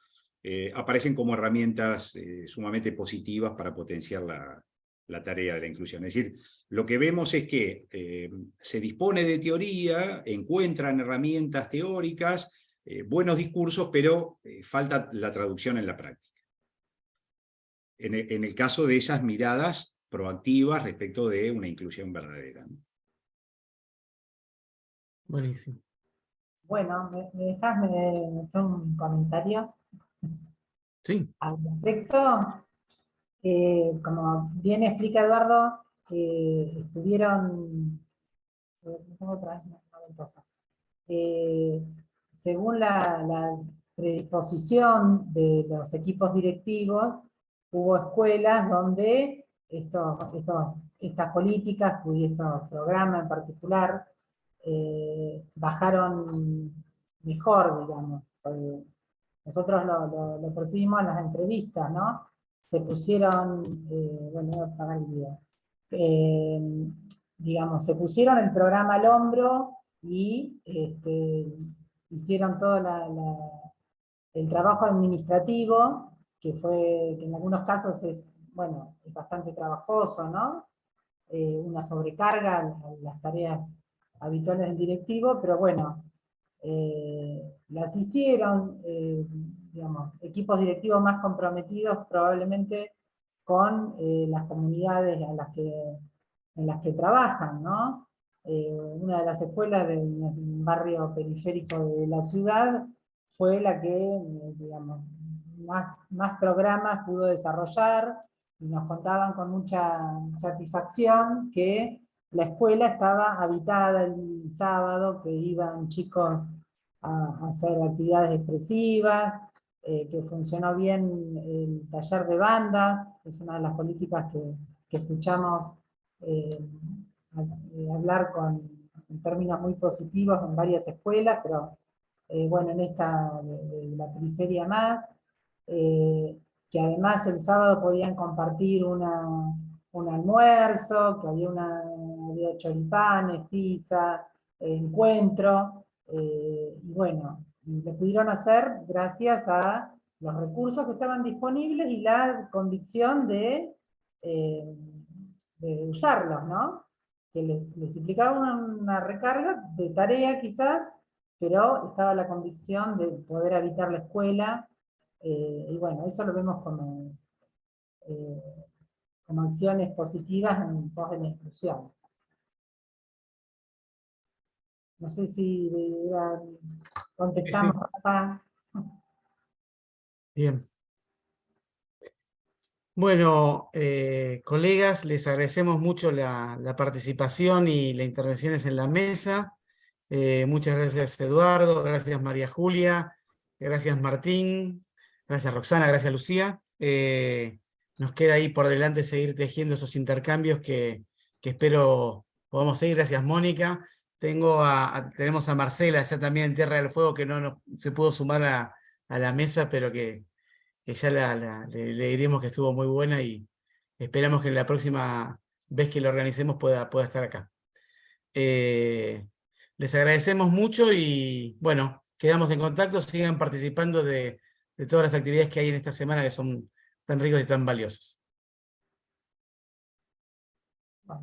aparecen como herramientas sumamente positivas para potenciar la tarea de la inclusión. Es decir, lo que vemos es que se dispone de teoría, encuentran herramientas teóricas, buenos discursos, pero falta la traducción en la práctica. En el caso de esas miradas proactivas respecto de una inclusión verdadera, ¿no? Buenísimo. Bueno, ¿me dejas hacer un comentario? Sí. Al respecto, como bien explica Eduardo, estuvieron... Tengo otra vez una ventosa. según la predisposición de los equipos directivos, hubo escuelas donde estas políticas y estos programas en particular bajaron mejor, digamos. Nosotros lo percibimos en las entrevistas, ¿no? Se pusieron, bueno, voy a apagar el video. Digamos, se pusieron el programa al hombro y hicieron todo el trabajo administrativo, que en algunos casos es bastante trabajoso, ¿no? Una sobrecarga a las tareas habituales del directivo, pero bueno, las hicieron, digamos, equipos directivos más comprometidos probablemente con las comunidades en las que trabajan, ¿no? Una de las escuelas del barrio periférico de la ciudad fue la que, digamos, más programas pudo desarrollar, y nos contaban con mucha satisfacción que la escuela estaba habitada el sábado, que iban chicos a hacer actividades expresivas, que funcionó bien el taller de bandas, que es una de las políticas que escuchamos hablar en términos muy positivos en varias escuelas, pero bueno, en esta de la periferia más, que además el sábado podían compartir un almuerzo, que había choripanes, pizza, encuentro, y bueno, lo pudieron hacer gracias a los recursos que estaban disponibles y la convicción de usarlos, ¿no? Que les implicaba una recarga de tarea quizás, pero estaba la convicción de poder habitar la escuela, y bueno, eso lo vemos como acciones positivas en pos de la inclusión. No sé si contestamos acá. Bien. Bueno, colegas, les agradecemos mucho la participación y las intervenciones en la mesa. Muchas gracias, Eduardo, gracias, María Julia, gracias, Martín, gracias, Roxana, gracias, Lucía. Nos queda ahí por delante seguir tejiendo esos intercambios que espero podamos seguir. Gracias, Mónica. Tenemos a Marcela, ya también en Tierra del Fuego, que no se pudo sumar a la mesa, pero que ya le diremos que estuvo muy buena, y esperamos que la próxima vez que lo organicemos pueda estar acá. Les agradecemos mucho y bueno, quedamos en contacto. Sigan participando de todas las actividades que hay en esta semana, que son tan ricos y tan valiosos.